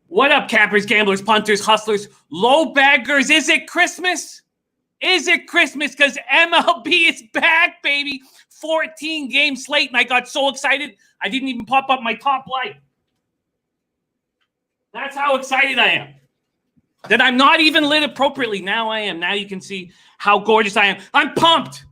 What up, cappers, gamblers, punters, hustlers, low baggers? Is it Christmas? Is it Christmas? Because MLB is back, baby. 14-game slate, and I got so excited, I didn't even pop up my top light. That's how excited I am. That I'm not even lit appropriately. Now I am. Now you can see how gorgeous I am. I'm pumped.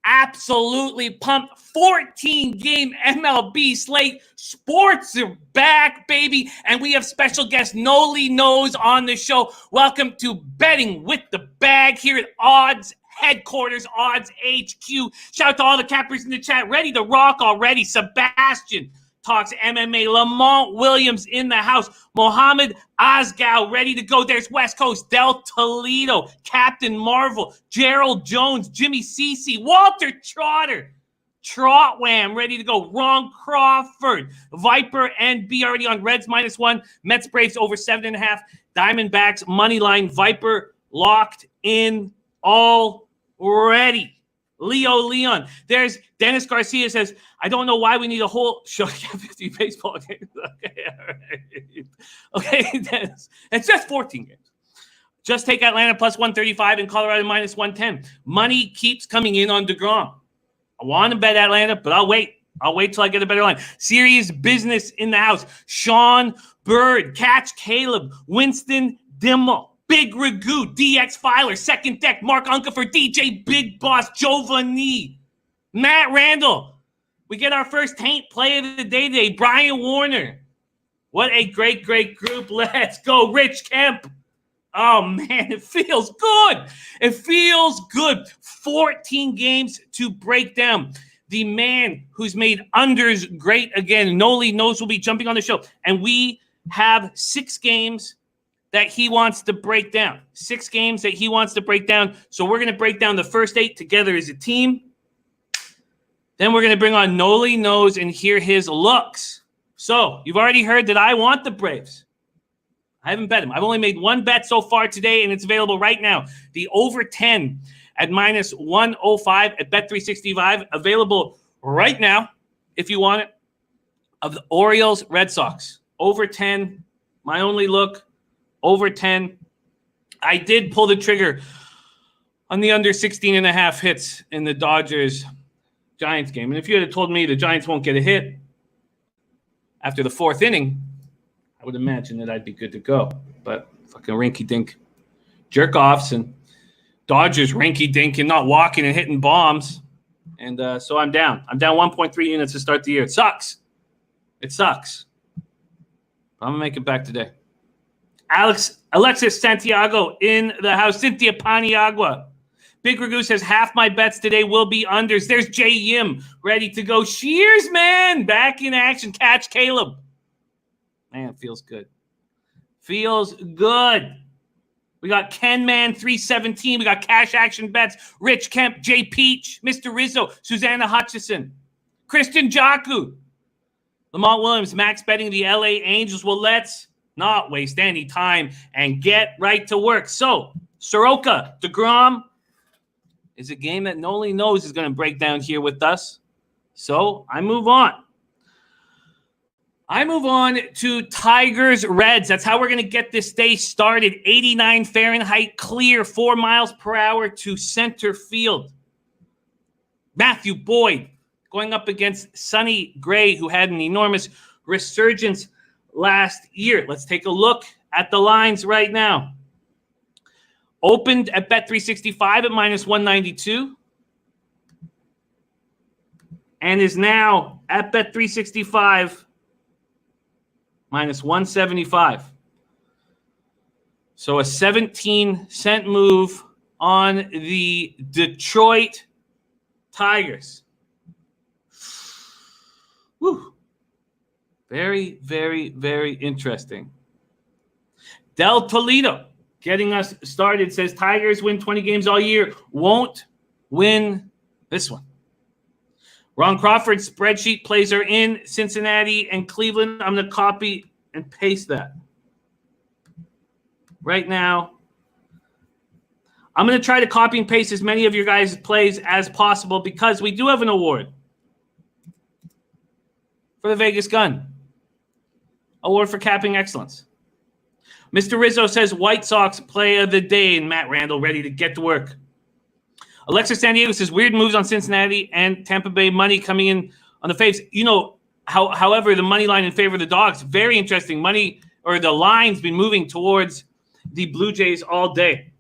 Absolutely pumped. 14-game MLB slate. Sports are back, baby. And we have special guest Nolly Knows on the show. Welcome to Betting with the Bag here at Odds Headquarters, Odds HQ. Shout out to all the cappers in the chat. Ready to rock already. Sebastian talks MMA. Lamont Williams in the house. Mohammed Asgow ready to go. There's West Coast. Del Toledo. Captain Marvel. Gerald Jones. Jimmy Cece. Walter Trotter. Trotwam ready to go. Ron Crawford. Viper and B already on Reds -1. Mets Braves over 7.5. Diamondbacks money line. Viper locked in already. Leo Leon. There's Dennis Garcia says, I don't know why we need a whole show 50 baseball games. Okay, all right. Okay, Dennis. It's just 14 games. Just take Atlanta +135 and Colorado -110. Money keeps coming in on DeGrom. I want to bet Atlanta, but I'll wait. I'll wait till I get a better line. Serious business in the house. Sean Bird, Catch Caleb, Winston Dimmel. Big Ragu, DX Filer, Second Deck, Mark Unkefer, DJ Big Boss, Giovanni, Matt Randall. We get our first Taint play of the day today. Brian Warner. What a great, great group. Let's go. Rich Kemp. Oh, man, it feels good. It feels good. 14 games to break down. The man who's made unders great again, Nolly Knows, will be jumping on the show. And we have 6 games that he wants to break down. 6 games that he wants to break down. So we're going to break down the first 8 together as a team. Then we're going to bring on Nolly Knows and hear his looks. So you've already heard that I want the Braves. I haven't bet him. I've only made 1 bet so far today, and it's available right now. The over 10 at -105 at Bet365. Available right now, if you want it, of the Orioles Red Sox. Over 10, my only look. Over 10. I did pull the trigger on the under 16.5 hits in the Dodgers-Giants game. And if you had told me the Giants won't get a hit after the 4th inning, I would imagine that I'd be good to go. But fucking rinky-dink jerk-offs and Dodgers rinky-dink and not walking and hitting bombs. And so I'm down. I'm down 1.3 units to start the year. It sucks. It sucks. But I'm going to make it back today. Alexis Santiago in the house. Cynthia Paniagua. Big Ragu says, half my bets today will be unders. There's Jay Yim ready to go. Cheers, man. Back in action. Catch Caleb. Man, it feels good. Feels good. We got Ken Man 317. We got cash action bets. Rich Kemp, Jay Peach, Mr. Rizzo, Susanna Hutchison, Christian Jaku, Lamont Williams, Max betting the LA Angels. Well, let's not waste any time and get right to work. So, Soroka, DeGrom is a game that Nolly Knows is going to break down here with us. So, I move on. I move on to Tigers Reds. That's how we're going to get this day started. 89 Fahrenheit, clear, 4 miles per hour to center field. Matthew Boyd going up against Sonny Gray, who had an enormous resurgence last year. Let's take a look at the lines right now. Opened at Bet365 at -192 and is now at Bet365 -175. So a 17-cent move on the Detroit Tigers. Woo. Very, very, very interesting. Del Toledo getting us started says Tigers win 20 games all year. Won't win this one. Ron Crawford's spreadsheet plays are in Cincinnati and Cleveland. I'm going to copy and paste that right now. I'm going to try to copy and paste as many of your guys' plays as possible because we do have an award for the Vegas Gun. Award for capping excellence. Mr. Rizzo says White Sox play of the day, and Matt Randall ready to get to work. Alexa San Diego says weird moves on Cincinnati and Tampa Bay money coming in on the faves. However, the money line in favor of the Dogs, very interesting. Money or the line's been moving towards the Blue Jays all day.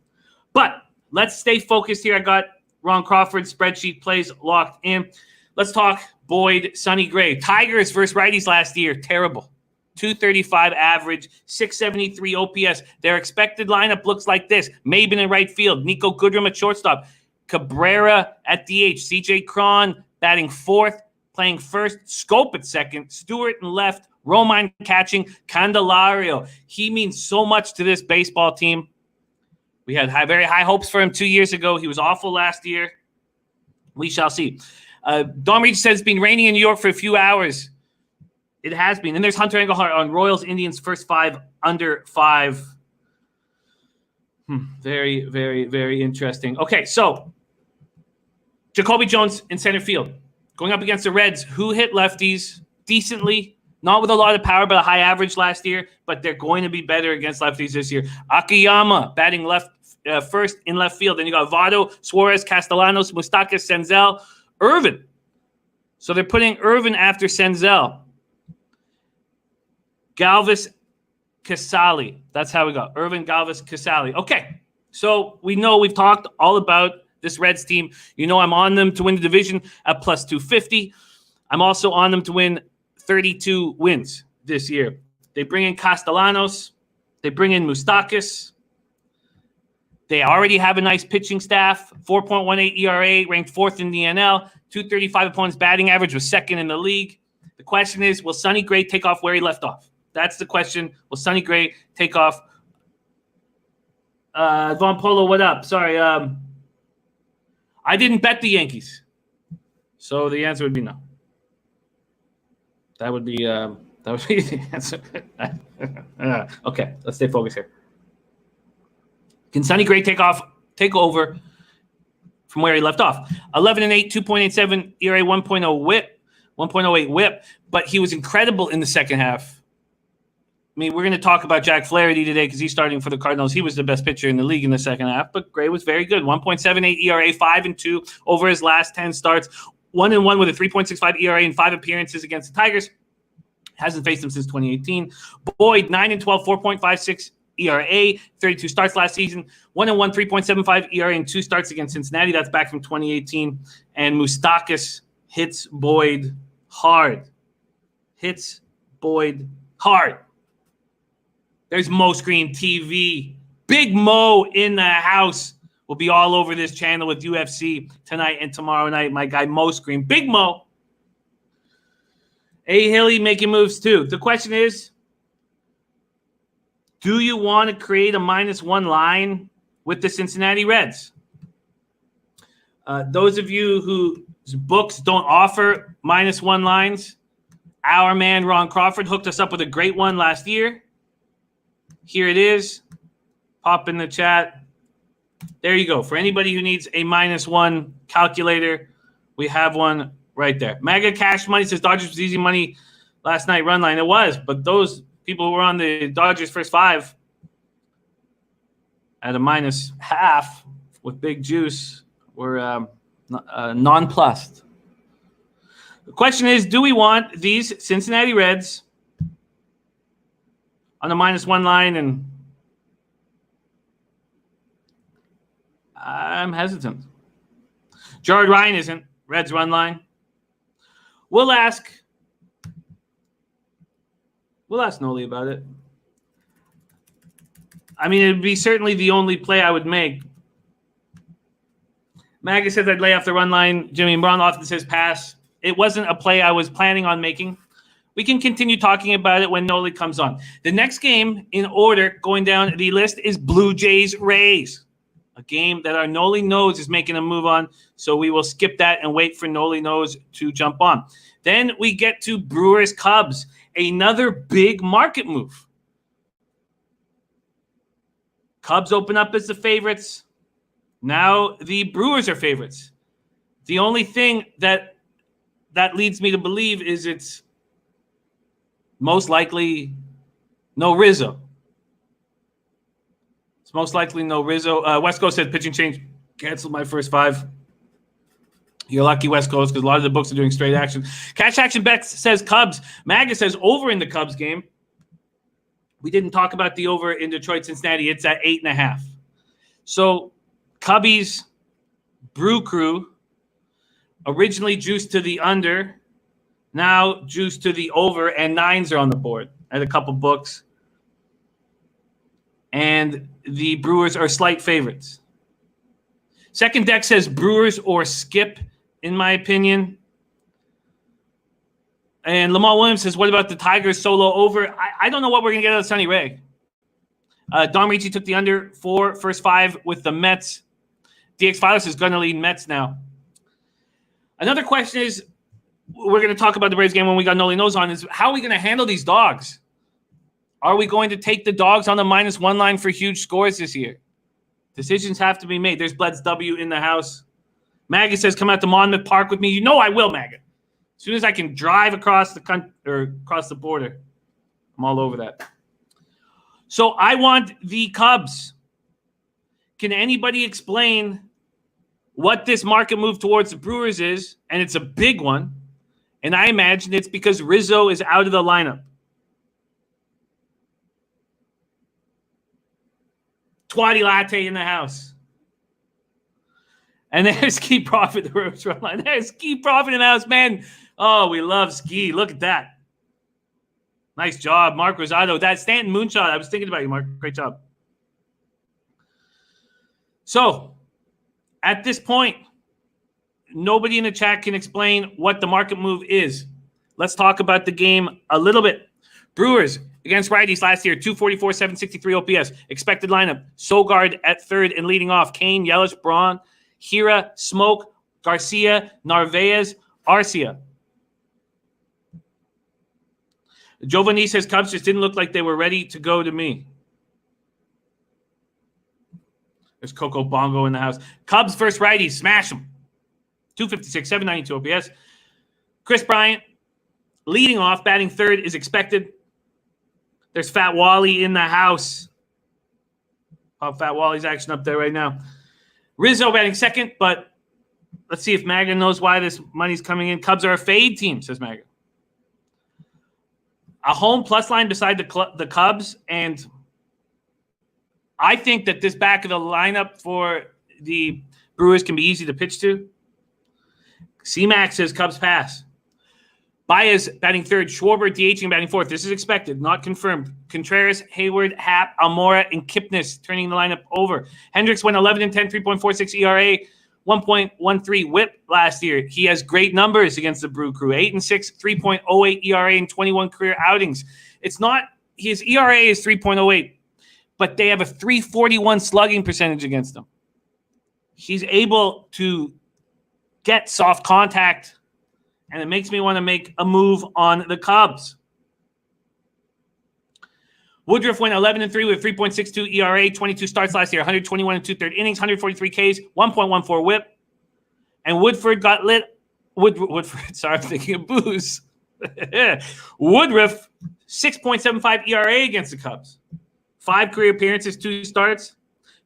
But let's stay focused here. I got Ron Crawford's spreadsheet plays locked in. Let's talk Boyd, Sonny Gray. Tigers versus righties last year, terrible. 235 average, 673 OPS. Their expected lineup looks like this. Maben in right field, Nico Goodrum at shortstop, Cabrera at DH, CJ Cron batting fourth, playing first, Scope at second, Stewart in left, Romine catching, Candelario. He means so much to this baseball team. We had very high hopes for him 2 years ago. He was awful last year. We shall see. Don Reed says it's been raining in New York for a few hours. It has been. And there's Hunter Engelhart on Royals, Indians, first 5 under 5. Very, very, very interesting. Okay, so Jacoby Jones in center field. Going up against the Reds, who hit lefties decently. Not with a lot of power, but a high average last year. But they're going to be better against lefties this year. Akiyama batting first in left field. Then you got Votto, Suarez, Castellanos, Moustakas, Senzel, Irvin. So they're putting Irvin after Senzel. Galvis, Casali. That's how we go. Irvin, Galvis, Casali. Okay. So we know we've talked all about this Reds team. You know I'm on them to win the division at plus 250. I'm also on them to win 32 wins this year. They bring in Castellanos. They bring in Moustakas. They already have a nice pitching staff. 4.18 ERA, ranked fourth in the NL. 235 opponents batting average, was second in the league. The question is, will Sonny Gray take off where he left off? That's the question. Will Sonny Gray take off? Von Polo, what up? Sorry. I didn't bet the Yankees. So the answer would be no. That would be the answer. Okay, let's stay focused here. Can Sonny Gray take over from where he left off? 11-8, 2.87 ERA, 1.0 whip, 1.08 whip, but he was incredible in the second half. I mean, we're going to talk about Jack Flaherty today because he's starting for the Cardinals. He was the best pitcher in the league in the second half, but Gray was very good. 1.78 ERA, 5-2 over his last 10 starts. 1-1 with a 3.65 ERA in 5 appearances against the Tigers. Hasn't faced them since 2018. Boyd, 9-12, 4.56 ERA, 32 starts last season. 1-1, 3.75 ERA in 2 starts against Cincinnati. That's back from 2018. And Moustakas hits Boyd hard. Hits Boyd hard. There's Mo Screen TV. Big Mo in the house. Will be all over this channel with UFC tonight and tomorrow night. My guy Mo Screen. Big Mo. A. Hilly making moves too. The question is, do you want to create a -1 line with the Cincinnati Reds? Those of you whose books don't offer -1 lines, our man Ron Crawford hooked us up with a great one last year. Here it is. Pop in the chat. There you go. For anybody who needs a -1 calculator, we have one right there. Mega Cash Money says Dodgers was easy money last night run line. It was, but those people who were on the Dodgers first 5 at a -0.5 with big juice were nonplussed. The question is, do we want these Cincinnati Reds on the -1 line? And I'm hesitant. Jared Ryan isn't. Reds run line. We'll ask Nolly about it. I mean, it would be certainly the only play I would make. Maga says I'd lay off the run line. Jimmy Brown often says pass. It wasn't a play I was planning on making. We can continue talking about it when Nolly comes on. The next game in order going down the list is Blue Jays Rays, a game that our Nolly Knows is making a move on. So we will skip that and wait for Nolly Knows to jump on. Then we get to Brewers Cubs, another big market move. Cubs open up as the favorites. Now the Brewers are favorites. The only thing that leads me to believe is it's most likely no Rizzo. It's most likely no Rizzo. West Coast said pitching change. Canceled my first 5. You're lucky, West Coast, because a lot of the books are doing straight action. Cash Action Bex says Cubs. Maga says over in the Cubs game. We didn't talk about the over in Detroit, Cincinnati. It's at 8.5. So Cubbies, Brew Crew, originally juiced to the under, now juiced to the over, and 9s are on the board at a couple books. And the Brewers are slight favorites. Second deck says Brewers or skip, in my opinion. And Lamar Williams says, what about the Tigers solo over? I don't know what we're going to get out of Sonny Ray. Don Ricci took the under for first 5 with the Mets. DX Files is going to lead Mets now. Another question is, we're going to talk about the Braves game when we got Nolly Knows on, is how are we going to handle these dogs? Are we going to take the dogs on the -1 line for huge scores this year? Decisions have to be made. There's Bled's W in the house. Maggie says, come out to Monmouth Park with me. You know I will, Maggie. As soon as I can drive across the country or across the border, I'm all over that. So I want the Cubs. Can anybody explain what this market move towards the Brewers is? And it's a big one. And I imagine it's because Rizzo is out of the lineup. Twatty Latte in the house. And there's Ski Profit, the Rose Run line. There's Ski Profit in the house, man. Oh, we love Ski. Look at that. Nice job, Mark Rosado. That Stanton moonshot, I was thinking about you, Mark. Great job. So, at this point, nobody in the chat can explain what the market move is. Let's talk about the game a little bit. Brewers against righties last year, 244, 763 OPS. Expected lineup, Sogard at third and leading off. Kane, Yelich, Braun, Hira, Smoke, Garcia, Narvaez, Arcia. Giovanni says Cubs just didn't look like they were ready to go to me. There's Coco Bongo in the house. Cubs first righties, smash them. 256, 792 OPS. Chris Bryant, leading off, batting third is expected. There's Fat Wally in the house. Oh, Fat Wally's action up there right now. Rizzo batting second, but let's see if Maga knows why this money's coming in. Cubs are a fade team, says Maga. A home plus line beside the Cubs, and I think that this back of the lineup for the Brewers can be easy to pitch to. C-Max says Cubs pass. Baez batting third. Schwarber DHing batting fourth. This is expected, not confirmed. Contreras, Hayward, Happ, Almora, and Kipnis turning the lineup over. Hendricks went 11 and 10, 3.46 ERA, 1.13 WHIP last year. He has great numbers against the Brew Crew. 8 and 6, 3.08 ERA in 21 career outings. It's not his ERA is 3.08, but they have a 341 slugging percentage against him. He's able to get soft contact, and it makes me want to make a move on the Cubs. Woodruff went 11 and 3 with 3.62 ERA, 22 starts last year, 121 and 2/3 innings, 143 Ks, 1.14 WHIP. And Woodford got lit. Woodford, sorry, I'm thinking of booze. Woodruff, 6.75 ERA against the Cubs. 5 career appearances, 2 starts.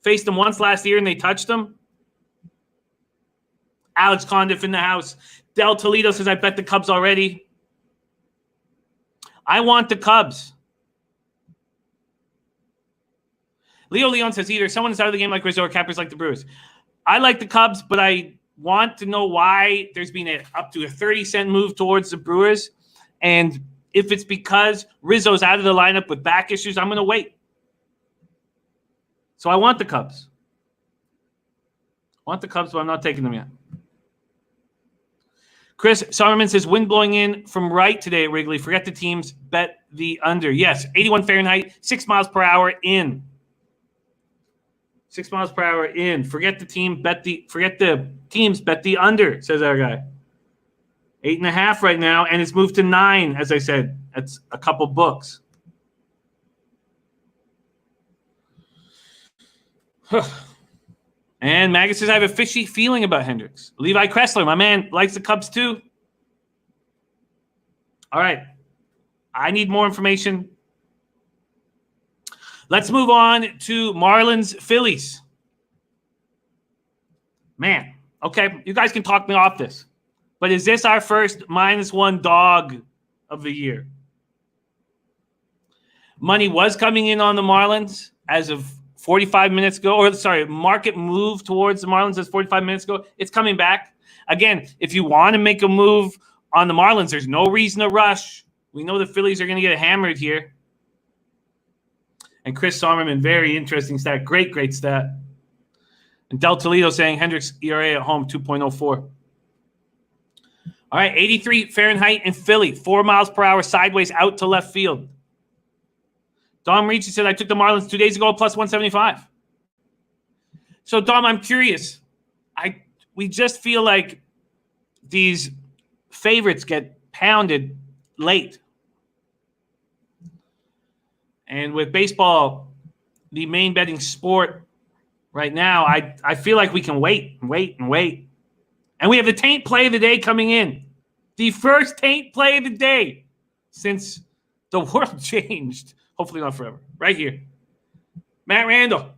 Faced them once last year and they touched them. Alex Condiff in the house. Del Toledo says, I bet the Cubs already. I want the Cubs. Leo Leon says either someone is out of the game like Rizzo or Cappers like the Brewers. I like the Cubs, but I want to know why there's been up to a 30-cent move towards the Brewers. And if it's because Rizzo's out of the lineup with back issues, I'm going to wait. So I want the Cubs. I want the Cubs, but I'm not taking them yet. Chris Sommerman says, wind blowing in from right today at Wrigley. Forget the teams, bet the under. Yes, 81 Fahrenheit, 6 miles per hour in. 6 miles per hour in. Forget the teams, bet the under, says our guy. 8.5 right now, and it's moved to 9, as I said. That's a couple books. And Magus says, I have a fishy feeling about Hendricks. Levi Kressler, my man, likes the Cubs too. All right. I need more information. Let's move on to Marlins Phillies. Man, okay, you guys can talk me off this. But is this our first -1 dog of the year? Money was coming in on the Marlins as of 45 minutes ago. Market move towards the Marlins as 45 minutes ago. It's coming back. Again, if you want to make a move on the Marlins, there's no reason to rush. We know the Phillies are going to get hammered here. And Chris Sommerman, very interesting stat. Great stat. And Del Toledo saying Hendricks ERA at home, 2.04. All right, 83 Fahrenheit in Philly, 4 miles per hour sideways out to left field. Dom Ricci said, I took the Marlins 2 days ago, plus 175. So, Dom, I'm curious. We just feel like these favorites get pounded late. And with baseball, the main betting sport right now, I feel like we can wait. And we have the taint play of the day coming in. The first taint play of the day since the world changed. Hopefully not forever. Right here. Matt Randall.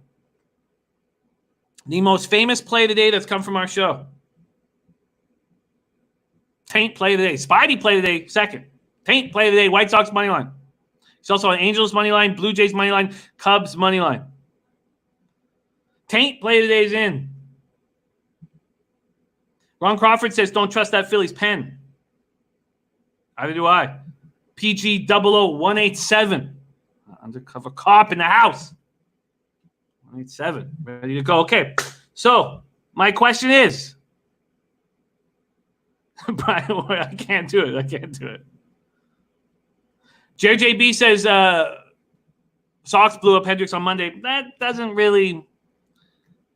The most famous play of the day that's come from our show. Taint play of the day. Spidey play of the day, second. Taint play of the day, White Sox money line. He's also on Angels money line, Blue Jays money line, Cubs money line. Taint play of the day is in. Ron Crawford says, don't trust that Phillies pen. Neither do I. PG 00187. Undercover cop in the house. 187. Ready to go. Okay. So, my question is. Brian, I can't do it. JJB says Sox blew up Hendricks on Monday. That doesn't really.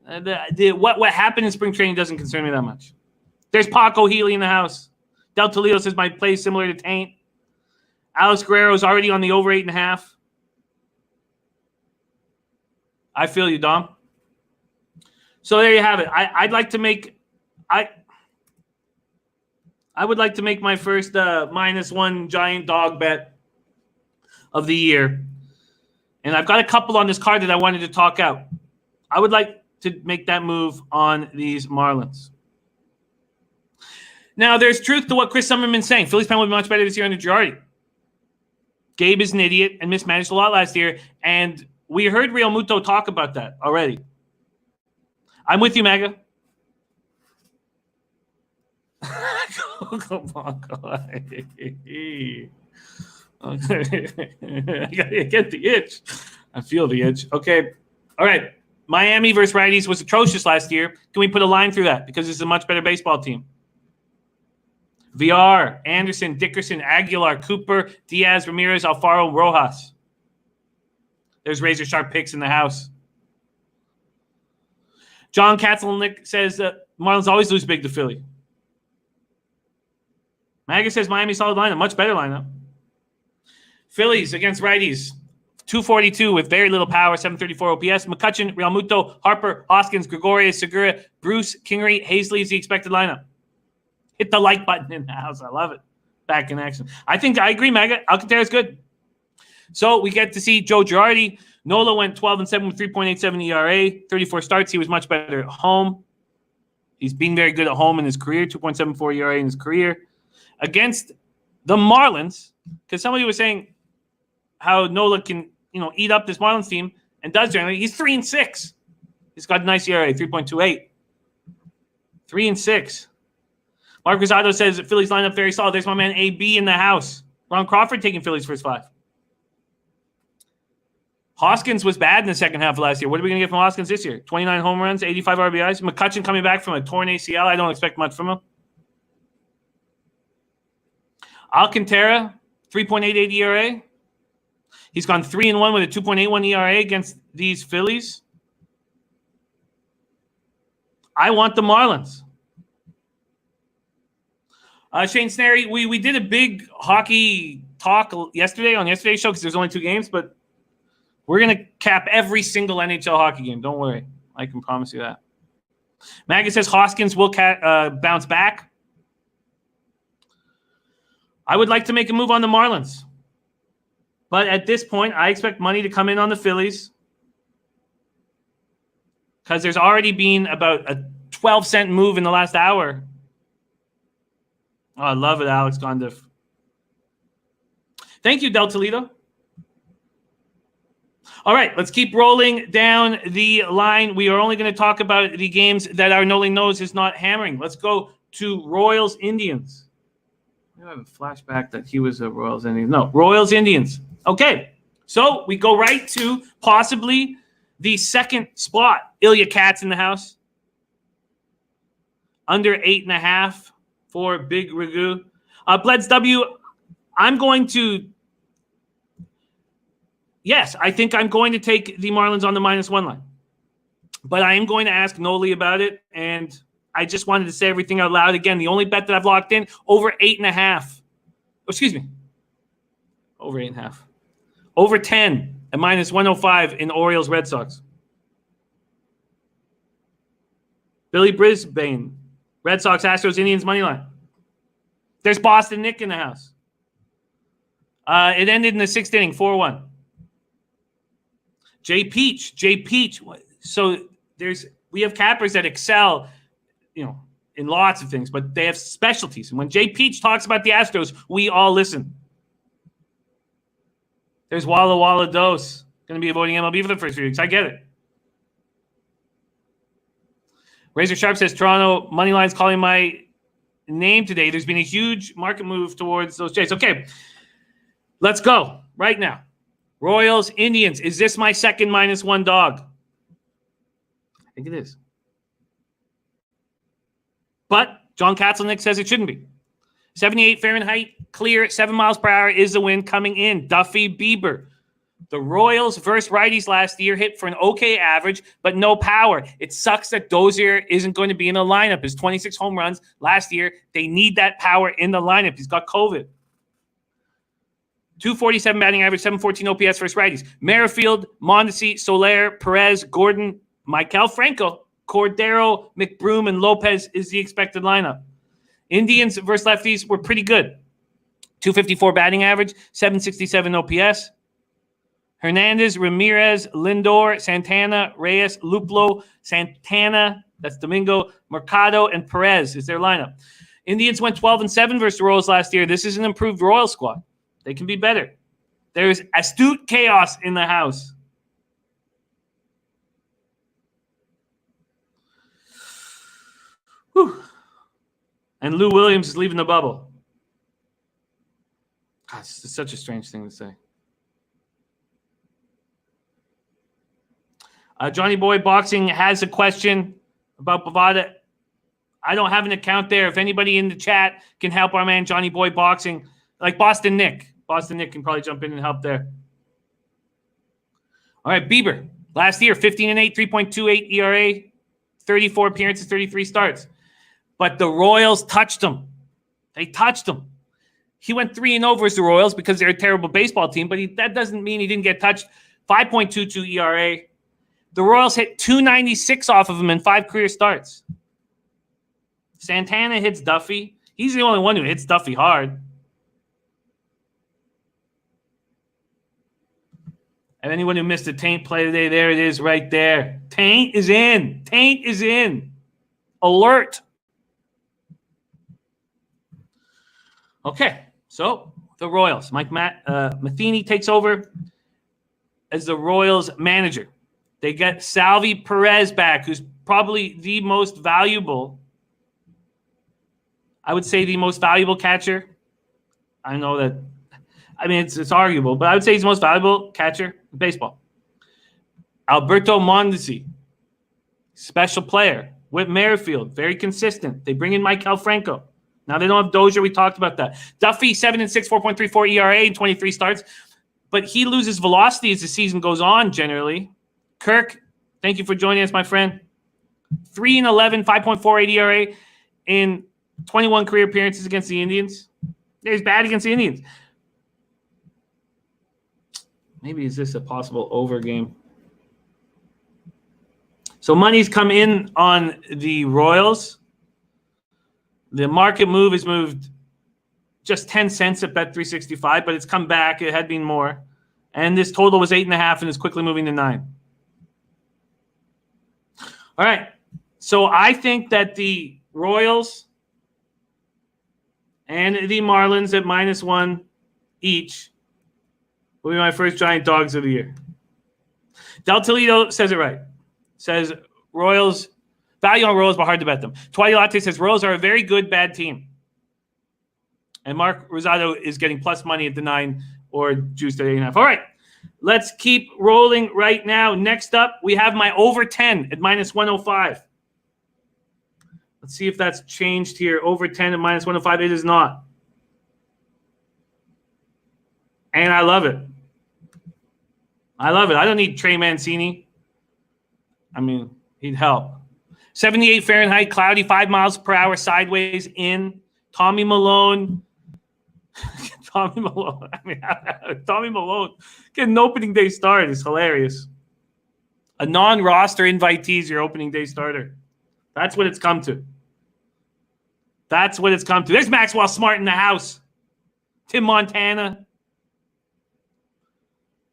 What happened in spring training doesn't concern me that much. There's Paco Healy in the house. Del Toledo says my play is similar to Taint. Alex Guerrero is already on the over 8.5. I feel you, Dom. So there you have it. I would like to make my first -1 giant dog bet of the year. And I've got a couple on this card that I wanted to talk out. I would like to make that move on these Marlins. Now, there's truth to what Chris Summerman's saying. Phillies pen would be much better this year under Girardi. Gabe is an idiot and mismanaged a lot last year. And we heard Real Muto talk about that already. I'm with you, Maga. Come on, God. I gotta get the itch. I feel the itch. Okay. All right. Miami versus righties was atrocious last year. Can we put a line through that? Because it's a much better baseball team. VR, Anderson, Dickerson, Aguilar, Cooper, Diaz, Ramirez, Alfaro, Rojas. There's razor sharp picks in the house. John Katzelnick says that Marlins always lose big to Philly. Maga says Miami solid lineup, much better lineup. Phillies against righties, 242 with very little power, 734 OPS. McCutchen, Realmuto, Harper, Hoskins, Gregorius, Segura, Bruce, Kingery, Hazley is the expected lineup. Hit the like button in the house. I love it. Back in action. I agree, Maga. Alcantara's good. So we get to see Joe Girardi. Nola went 12-7 with 3.87 ERA, 34 starts. He was much better at home. He's been very good at home in his career, 2.74 ERA in his career. Against the Marlins, because somebody was saying how Nola can, eat up this Marlins team and does generally. He's 3-6. He's got a nice ERA, 3.28. 3-6. Mark Rosado says that Phillies lineup very solid. There's my man AB in the house. Ron Crawford taking Phillies first 5. Hoskins was bad in the second half of last year. What are we going to get from Hoskins this year? 29 home runs, 85 RBIs. McCutchen coming back from a torn ACL. I don't expect much from him. Alcantara, 3.88 ERA. He's gone 3-1 with a 2.81 ERA against these Phillies. I want the Marlins. Shane Snary, we did a big hockey talk yesterday on yesterday's show because there's only 2 games, but we're going to cap every single NHL hockey game. Don't worry. I can promise you that. Maggie says Hoskins will bounce back. I would like to make a move on the Marlins. But at this point, I expect money to come in on the Phillies because there's already been about a 12-cent move in the last hour. Oh, I love it, Alex Gondiff. Thank you, Del Toledo. All right, let's keep rolling down the line. We are only going to talk about the games that our Nolly Knows is not hammering. Let's go to Royals Indians. I have a flashback that he was a Royals Indians. No, Royals Indians. Okay, so we go right to possibly the second spot. Ilya Katz in the house. Under 8.5 for Big Ragu. Bleds W, I'm going to... Yes, I think I'm going to take the Marlins on the -1 line. But I am going to ask Noli about it, and I just wanted to say everything out loud. Again, the only bet that I've locked in, over 8.5. Oh, excuse me. Over 8.5. Over 10 at -105 in Orioles Red Sox. Billy Brisbane, Red Sox, Astros, Indians, money line. There's Boston Nick in the house. It ended in the 6th inning, 4-1. Jay Peach. So we have cappers that excel, in lots of things, but they have specialties. And when Jay Peach talks about the Astros, we all listen. There's Walla Walla Dose. Going to be avoiding MLB for the first few weeks. I get it. Razor Sharp says Toronto money line's calling my name today. There's been a huge market move towards those Jays. Okay, let's go right now. Royals, Indians. Is this my second -1 dog? I think it is. But John Katzelnick says it shouldn't be. 78 Fahrenheit, clear, 7 miles per hour is the wind coming in. Duffy Bieber. The Royals versus righties last year hit for an okay average, but no power. It sucks that Dozier isn't going to be in the lineup. His 26 home runs last year, they need that power in the lineup. He's got COVID. 247 batting average, 714 OPS versus righties. Merrifield, Mondesi, Soler, Perez, Gordon, Michael Franco, Cordero, McBroom, and Lopez is the expected lineup. Indians versus lefties were pretty good. 254 batting average, 767 OPS. Hernandez, Ramirez, Lindor, Santana, Reyes, Luplo, Santana, that's Domingo, Mercado, and Perez is their lineup. Indians went 12-7 versus the Royals last year. This is an improved Royals squad. They can be better. There's astute chaos in the house. Whew. And Lou Williams is leaving the bubble. God, it's such a strange thing to say. Johnny Boy Boxing has a question about Bovada. I don't have an account there. If anybody in the chat can help our man Johnny Boy Boxing, like Boston Nick. Boston Nick can probably jump in and help there. All right, Bieber. Last year, 15-8, 3.28 ERA, 34 appearances, 33 starts. But the Royals touched him. They touched him. He went 3-0 versus the Royals because they're a terrible baseball team, but that doesn't mean he didn't get touched. 5.22 ERA. The Royals hit 296 off of him in 5 career starts. Santana hits Duffy. He's the only one who hits Duffy hard. And anyone who missed a Taint play today, there it is right there. Taint is in. Taint is in. Alert. Okay, so the Royals. Mike Matheny takes over as the Royals manager. They get Salvi Perez back, who's probably the most valuable. I would say the most valuable catcher. I know that. I mean, it's arguable, but I would say he's the most valuable catcher in baseball. Alberto Mondesi, special player. Whit Merrifield, very consistent. They bring in Michael Franco. Now they don't have Dozier. We talked about that. Duffy, 7-6, 4.34 ERA in 23 starts. But he loses velocity as the season goes on, generally. Kirk, thank you for joining us, my friend. 3-11, 5.48 ERA in 21 career appearances against the Indians. He's bad against the Indians. Maybe is this a possible over game? So money's come in on the Royals. The market move has moved just 10 cents at Bet365, but it's come back. It had been more. And this total was 8.5 and is quickly moving to 9. All right. So I think that the Royals and the Marlins at -1 each will be my first giant dogs of the year. Del Toledo says it right. Says Royals, value on Royals, but hard to bet them. Twilight Latte says Royals are a very good, bad team. And Mark Rosado is getting plus money at the 9 or juiced at 8.5. All right. Let's keep rolling right now. Next up, we have my over 10 at -105. Let's see if that's changed here. Over 10 at -105. It is not. And I love it. I love it. I don't need Trey Mancini. I mean, he'd help. 78 Fahrenheit, cloudy, 5 miles per hour, sideways in. Tommy Malone. Tommy Malone. I mean, Tommy Malone getting an opening day start is hilarious. A non-roster invitee is your opening day starter. That's what it's come to. That's what it's come to. There's Maxwell Smart in the house. Tim Montana.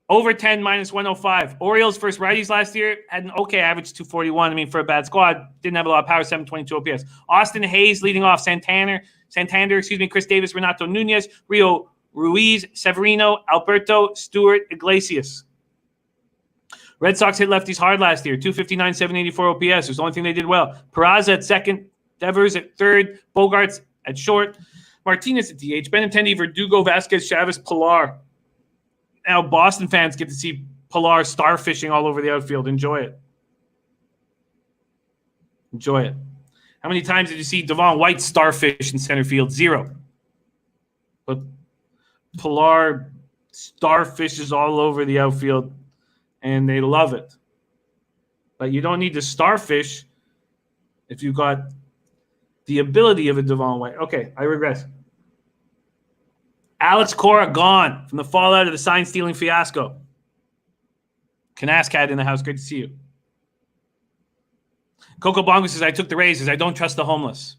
Over 10 -105. Orioles versus righties last year had an okay average 241. I mean, for a bad squad, didn't have a lot of power, 722 OPS. Austin Hayes leading off. Santander, Chris Davis, Renato Nunez, Rio Ruiz, Severino, Alberto, Stewart, Iglesias. Red Sox hit lefties hard last year, 259, 784 OPS. It was the only thing they did well. Peraza at second, Devers at third, Bogarts at short, Martinez at DH, Benintendi, Verdugo, Vasquez, Chavez, Pilar. Now Boston fans get to see Pilar starfishing all over the outfield. Enjoy it. Enjoy it. How many times did you see Devon White starfish in center field? 0. But Pilar starfishes all over the outfield, and they love it. But you don't need to starfish if you've got the ability of a Devon White. Okay, I regress. Alex Cora gone from the fallout of the sign-stealing fiasco. Canascat in the house. Great to see you. Coco Bongo says, I took the raises. I don't trust the homeless.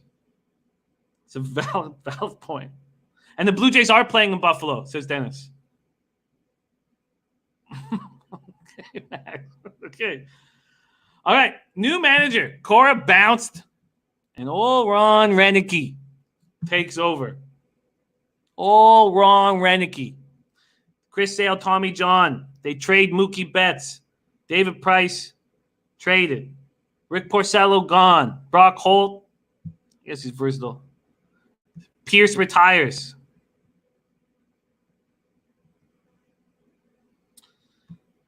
It's a valid point. And the Blue Jays are playing in Buffalo, says Dennis. Okay, Max. Okay. All right. New manager. Cora bounced. And old Ron Renicky takes over. All wrong, Renicky. Chris Sale, Tommy John. They trade Mookie Betts. David Price traded. Rick Porcello gone. Brock Holt. I guess he's versatile. Pierce retires.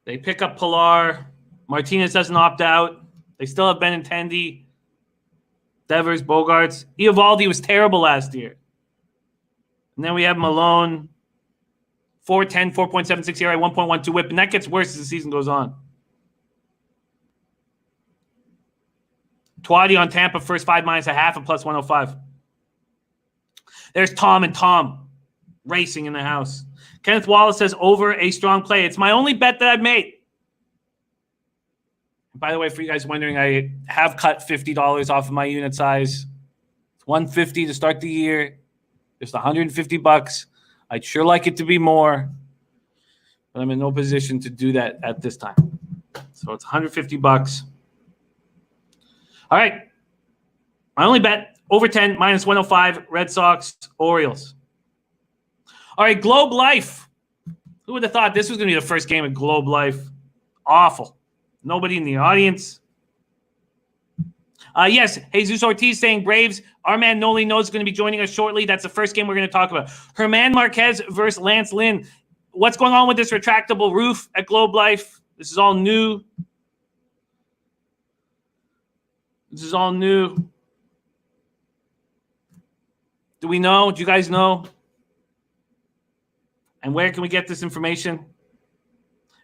They pick up Pilar. Martinez doesn't opt out. They still have Benintendi. Devers, Bogarts. Eovaldi was terrible last year. And then we have Malone, 4.10, 4.76 ERA, 1.12 whip. And that gets worse as the season goes on. Twadi on Tampa, first 5 -0.5 and plus 105. There's Tom and Tom racing in the house. Kenneth Wallace says over a strong play. It's my only bet that I've made. And by the way, for you guys wondering, I have cut $50 off of my unit size. It's $150 to start the year. Just $150. I'd sure like it to be more, but I'm in no position to do that at this time. So it's $150. All right. My only bet, over 10, -105, Red Sox, Orioles. All right, Globe Life. Who would have thought this was going to be the first game of Globe Life? Awful. Nobody in the audience. Yes, Jesus Ortiz saying Braves. Our man Nolly Knows is going to be joining us shortly. That's the first game we're going to talk about. Herman Marquez versus Lance Lynn. What's going on with this retractable roof at Globe Life? This is all new. This is all new. Do we know? Do you guys know? And where can we get this information?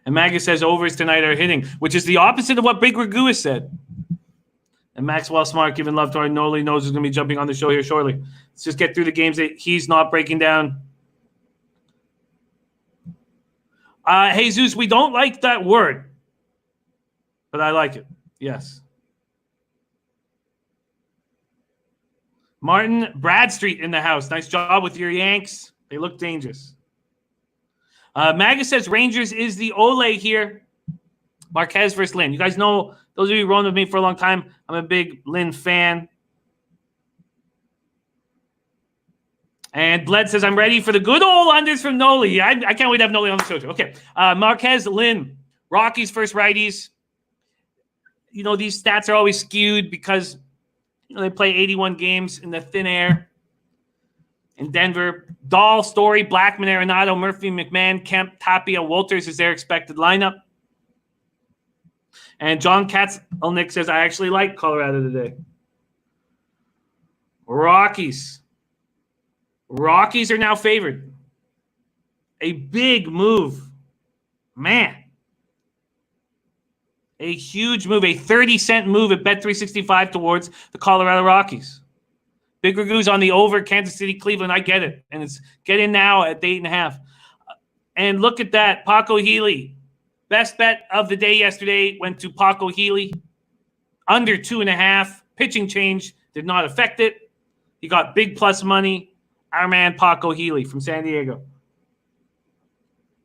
And Magus says overs tonight are hitting, which is the opposite of what Big Ragu has said. And Maxwell Smart giving love to our Nolly Knows is going to be jumping on the show here shortly. Let's just get through the games that he's not breaking down. Jesus, we don't like that word, but I like it. Yes. Martin Bradstreet in the house. Nice job with your Yanks. They look dangerous. Maga says Rangers is the Ole here. Marquez versus Lynn. You guys know, those of you who run with me for a long time, I'm a big Lynn fan. And Bled says, I'm ready for the good old unders from Nolly. I can't wait to have Nolly on the show too. Okay. Marquez, Lynn, Rockies first righties. You know, these stats are always skewed because they play 81 games in the thin air in Denver. Dahl, Story, Blackman, Arenado, Murphy, McMahon, Kemp, Tapia, Walters is their expected lineup. And John Katzelnick says, I actually like Colorado today. Rockies are now favored. A big move. Man. A huge move. A 30-cent move at Bet365 towards the Colorado Rockies. Big Ragu's on the over, Kansas City, Cleveland. I get it. And it's get in now at 8.5. And look at that. Paco Healy. Best bet of the day yesterday went to Paco Healy. Under 2.5. Pitching change did not affect it. He got big plus money. Our man Paco Healy from San Diego.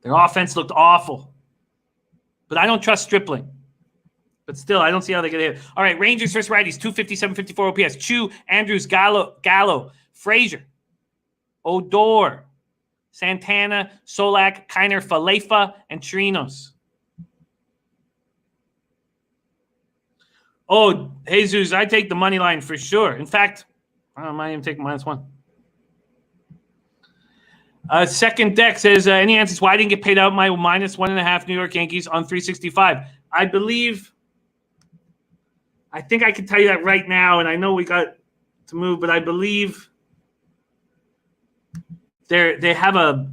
Their offense looked awful. But I don't trust Stripling. But still, I don't see how they get hit. All right, Rangers first righties, 250, 754 OPS. Chu, Andrews, Gallo, Frazier, Odor, Santana, Solak, Kiner, Falefa, and Trinos. Oh, Jesus, I take the money line for sure. In fact, I might even take -1. Second deck says, any answers why I didn't get paid out my -1.5 New York Yankees on 365? I think I can tell you that right now, and I know we got to move, but I believe they have a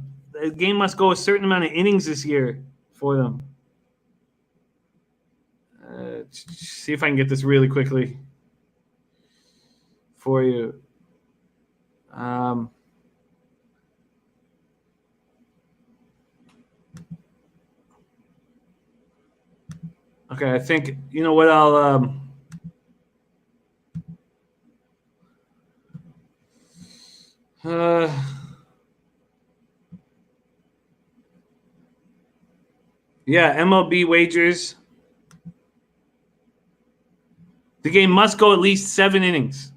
game must go a certain amount of innings this year for them. See if I can get this really quickly for you. Okay, I think, you know what, I'll yeah, MLB wagers. The game must go at least 7 innings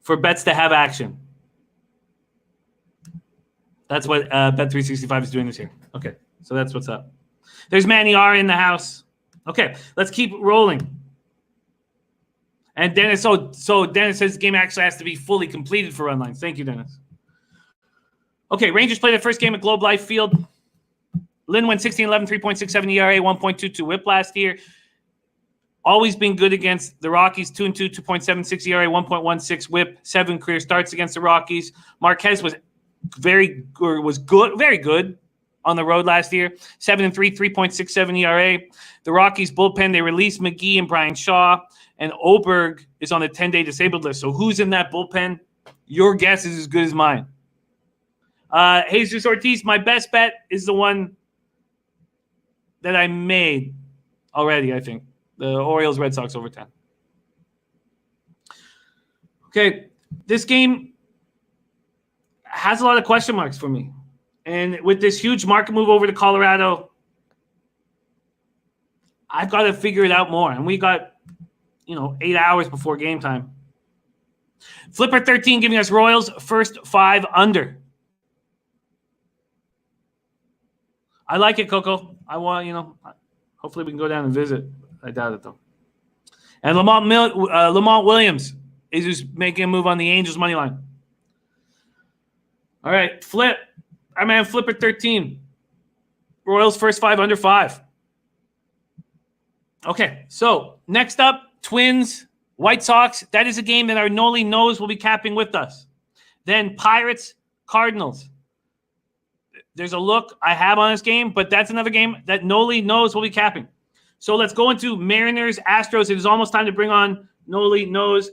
for bets to have action. That's what Bet365 is doing this year. Okay, so that's what's up. There's Manny R in the house. Okay, let's keep rolling. And Dennis, so Dennis says the game actually has to be fully completed for run lines. Thank you, Dennis. Okay, Rangers played their first game at Globe Life Field. Lynn went 16-11, 3.67 ERA, 1.22 whip last year. Always been good against the Rockies, 2-2, 2.76 ERA, 1.16 whip, 7 career starts against the Rockies. Marquez was very good on the road last year, 7-3, 3.67 ERA. The Rockies bullpen, they released McGee and Brian Shaw, and Oberg is on the 10-day disabled list. So who's in that bullpen? Your guess is as good as mine. Jesus Ortiz, my best bet is the one that I made already, I think. The Orioles Red Sox over 10. Okay, this game has a lot of question marks for me. And with this huge market move over to Colorado, I've got to figure it out more. And we got, 8 hours before game time. Flipper 13 giving us Royals first 5 under. I like it, Coco. I want, hopefully we can go down and visit. I doubt it, though. And Lamont Williams is just making a move on the Angels' money line. All right, Flip. Our man Flipper 13. Royals first 5 under 5. Okay, so next up, Twins, White Sox. That is a game that our Nolly Knows will be capping with us. Then Pirates, Cardinals. There's a look I have on this game, but that's another game that Nolly Knows will be capping. So let's go into Mariners, Astros. It is almost time to bring on Nolly Knows.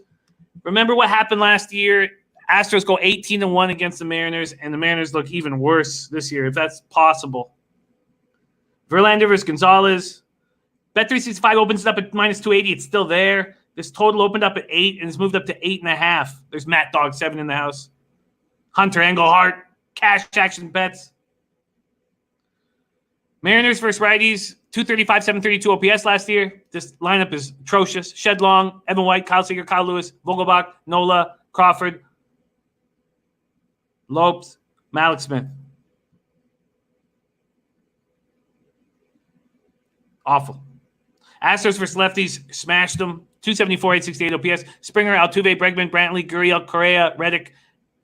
Remember what happened last year? Astros go 18-1 against the Mariners, and the Mariners look even worse this year, if that's possible. Verlander versus Gonzalez. Bet365 opens it up at -280. It's still there. This total opened up at 8 and it's moved up to 8.5. There's Matt Dog 7 in the house. Hunter Engelhart, cash action bets. Mariners versus righties, 235, 732 OPS last year. This lineup is atrocious. Shed Long, Evan White, Kyle Seager, Kyle Lewis, Vogelbach, Nola, Crawford, Lopes, Malik Smith. Awful. Astros versus lefties, smashed them. 274, 868 OPS. Springer, Altuve, Bregman, Brantley, Gurriel, Correa, Reddick,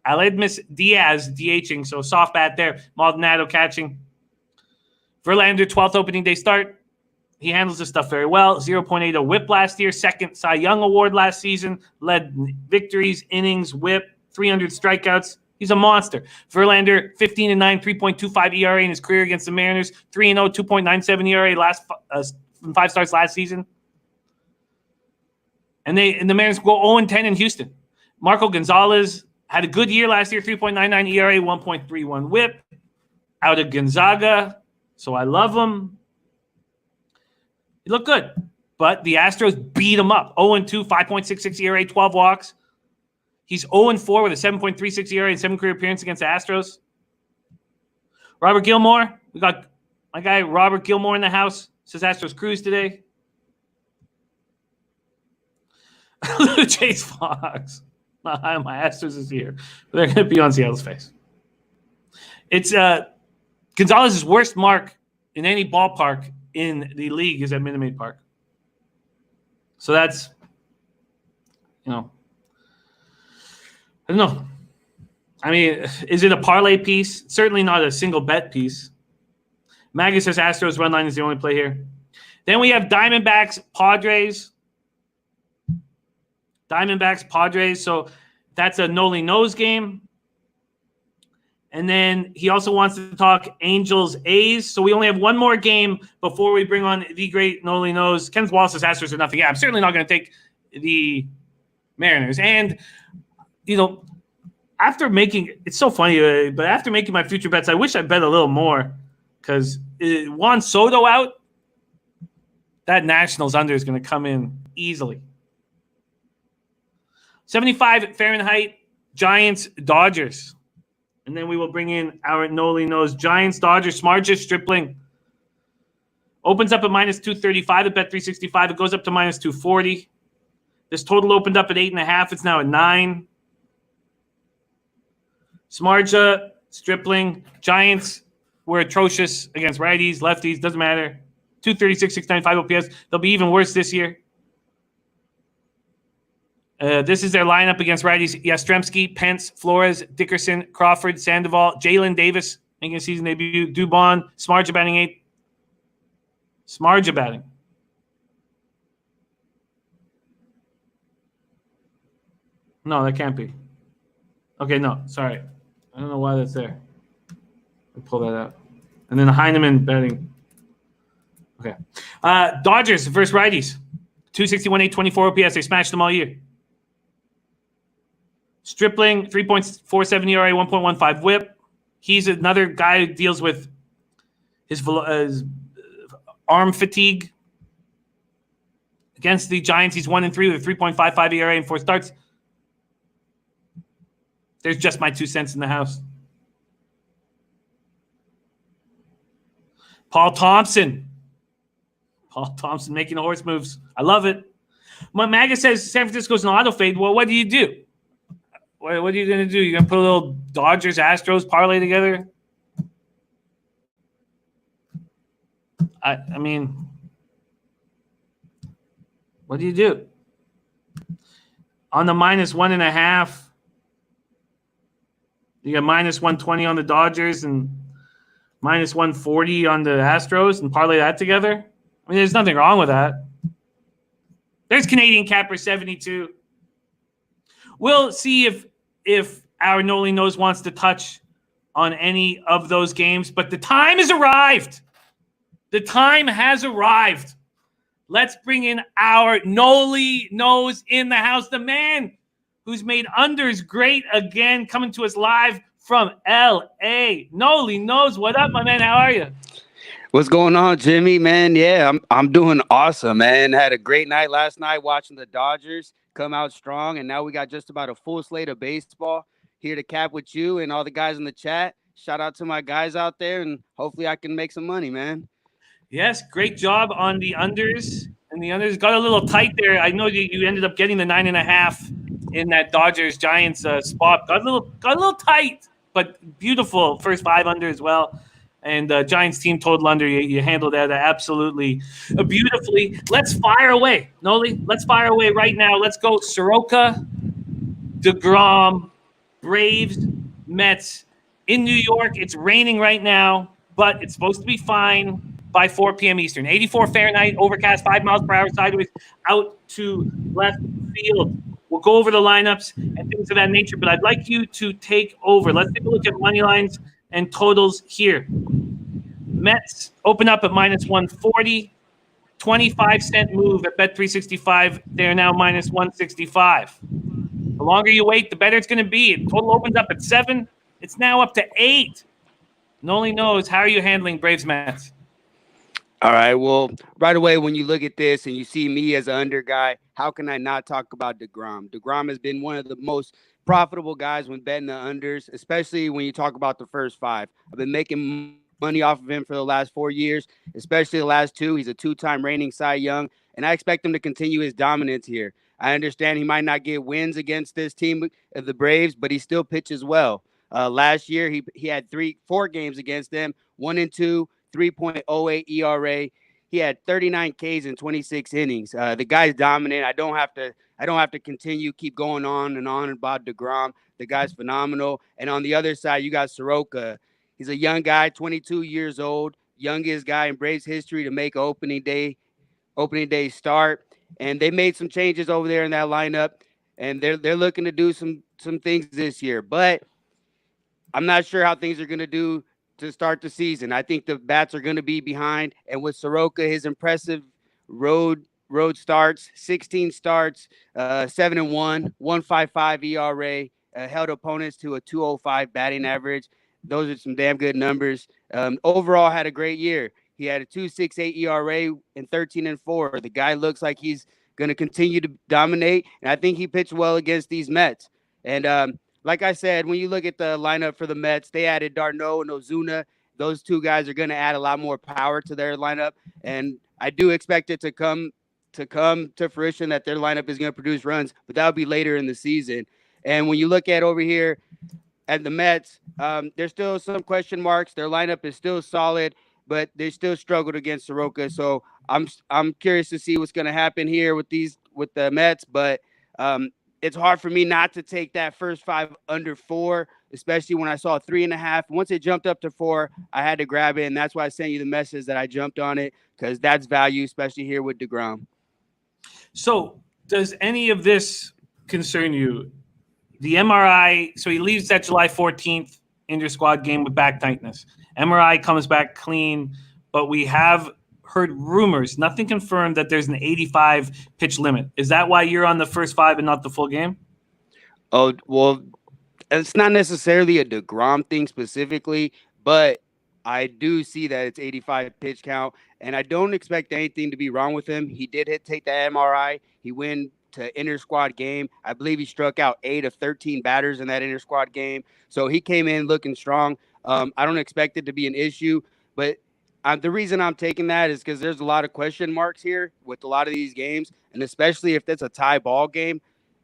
Aledmus, Diaz, DHing. So soft bat there. Maldonado catching. Verlander, 12th opening day start. He handles this stuff very well. 0.80 whip last year. Second Cy Young Award last season. Led victories, innings, whip, 300 strikeouts. He's a monster. Verlander, 15-9, 3.25 ERA in his career against the Mariners. 3-0, 2.97 ERA last 5 starts last season. And the Mariners go 0-10 in Houston. Marco Gonzalez had a good year last year. 3.99 ERA, 1.31 whip. Out of Gonzaga. So I love him. He looked good. But the Astros beat him up. 0-2, 5.66 ERA, 12 walks. He's 0-4 with a 7.36 ERA and 7 career appearances against the Astros. Robert Gilmore. We got my guy Robert Gilmore in the house. Says Astros cruise today. Chase Fox. My Astros is here. They're going to be on Seattle's face. It's Gonzalez's worst mark in any ballpark in the league is at Minute Maid Park. So that's, I don't know. I mean, is it a parlay piece? Certainly not a single bet piece. Maggie says Astros run line is the only play here. Then we have Diamondbacks, Padres. So that's a Nolly Knows game. And then he also wants to talk Angels, A's. So we only have one more game before we bring on the great Nolly Knows. Kenneth Wallace says Astros are nothing. Yeah, I'm certainly not going to take the Mariners. And, after making – it's so funny, but after making my future bets, I wish I bet a little more because Juan Soto out, that Nationals under is going to come in easily. 75 Fahrenheit, Giants, Dodgers. And then we will bring in our Nolly Knows. Giants, Dodgers, Smarja, Stripling. Opens up at minus 235 at bet 365. It goes up to minus 240. This total opened up at 8.5. It's now at 9. Smarja, Stripling, Giants were atrocious against righties, lefties, doesn't matter. 236, 695 OPS. They'll be even worse this year. This is their lineup against righties. Yastrzemski, Pence, Flores, Dickerson, Crawford, Sandoval, Jalen Davis making a season debut, Dubon, Smarja batting 8th. Smarja batting. No, that can't be. Okay, no, sorry. I don't know why that's there. I'll pull that out. And then Heineman batting. Okay. Dodgers versus righties. 261, 824 OPS. They smashed them all year. Stripling, 3.47 ERA, 1.15 whip. He's another guy who deals with his arm fatigue. Against the Giants, he's 1-3 with a 3.55 ERA and 4 starts. There's just my 2 cents in the house. Paul Thompson making the horse moves. I love it. Maga says San Francisco's an auto fade. Well, what do you do? What are you going to do? You're going to put a little Dodgers, Astros parlay together? I mean, what do you do? On the minus 1.5, you got minus 120 on the Dodgers and minus 140 on the Astros and parlay that together? I mean, there's nothing wrong with that. There's Canadian Capper 72. We'll see if our Nolly Knows wants to touch on any of those games, but the time has arrived. The time has arrived. Let's bring in our Nolly Knows in the house, the man who's made unders great again, coming to us live from L.A. Nolly Knows. What up, my man? How are you? What's going on, Jimmy? Man, yeah, I'm doing awesome, man. Had a great night last night watching the Dodgers come out strong, and now we got just about a full slate of baseball here to cap with you and all the guys in the chat. Shout out to my guys out there, and hopefully I can make some money, man. Yes, great job on the unders. And the unders got a little tight there. I know you ended up getting the 9.5 in that Dodgers-Giants spot. Got a little tight, but beautiful first 5 under as well. And Giants team total under, you handled that absolutely beautifully. Let's fire away, Nolly. Let's fire away right now. Let's go Soroka, DeGrom, Braves, Mets. In New York, it's raining right now, but it's supposed to be fine by 4 p.m. Eastern. 84 Fahrenheit, overcast, 5 miles per hour sideways, out to left field. We'll go over the lineups and things of that nature, but I'd like you to take over. Let's take a look at money lines and totals here. Mets open up at minus 140, 25-cent move at Bet365. They're now minus 165. The longer you wait, the better it's going to be. Total opens up at 7. It's now up to 8. Nolly knows. How are you handling Braves Mets? All right. Well, right away, when you look at this and you see me as an under guy, how can I not talk about DeGrom? DeGrom has been one of the most profitable guys when betting the unders, especially when you talk about the first 5. I've been making money off of him for the last 4 years, especially the last 2. He's a 2-time reigning Cy Young, and I expect him to continue his dominance here. I understand he might not get wins against this team of the Braves, but he still pitches well. Last year, he had 4 games against them, 1-2. 3.08 ERA. He had 39 Ks in 26 innings. The guy's dominant. I don't have to keep going on and on about DeGrom. The guy's phenomenal. And on the other side, you got Soroka. He's a young guy, 22 years old, youngest guy in Braves history to make opening day start. And they made some changes over there in that lineup, and they're looking to do some things this year. But I'm not sure how things are going to do to start the season. I think the bats are going to be behind. And with Soroka, his impressive road starts, 16 starts, 7-1, 1.55 ERA, held opponents to a 2.05 batting average. Those are some damn good numbers. Overall, had a great year. He had a 2.68 ERA and 13-4. The guy looks like he's going to continue to dominate, and I think he pitched well against these Mets. And like I said, when you look at the lineup for the Mets, they added d'Arnaud and Ozuna. Those 2 guys are going to add a lot more power to their lineup, and I do expect it to come to fruition that their lineup is going to produce runs, but that'll be later in the season. And when you look at over here at the Mets, there's still some question marks. Their lineup is still solid, but they still struggled against Soroka. So I'm curious to see what's going to happen here with the Mets, but it's hard for me not to take that first 5 under 4, especially when I saw 3.5. Once it jumped up to 4, I had to grab it, and that's why I sent you the message that I jumped on it, because that's value, especially here with DeGrom. So does any of this concern you? The MRI, so he leaves that July 14th inter-squad game with back tightness. MRI comes back clean, but we have heard rumors, nothing confirmed, that there's an 85 pitch limit. Is that why you're on the first 5 and not the full game? Oh, well, it's not necessarily a DeGrom thing specifically, but I do see that it's 85 pitch count, and I don't expect anything to be wrong with him. He did take the MRI. He went to inter-squad game. I believe he struck out 8 of 13 batters in that inter-squad game. So he came in looking strong. I don't expect it to be an issue, but the reason I'm taking that is because there's a lot of question marks here with a lot of these games, and especially if it's a tie ball game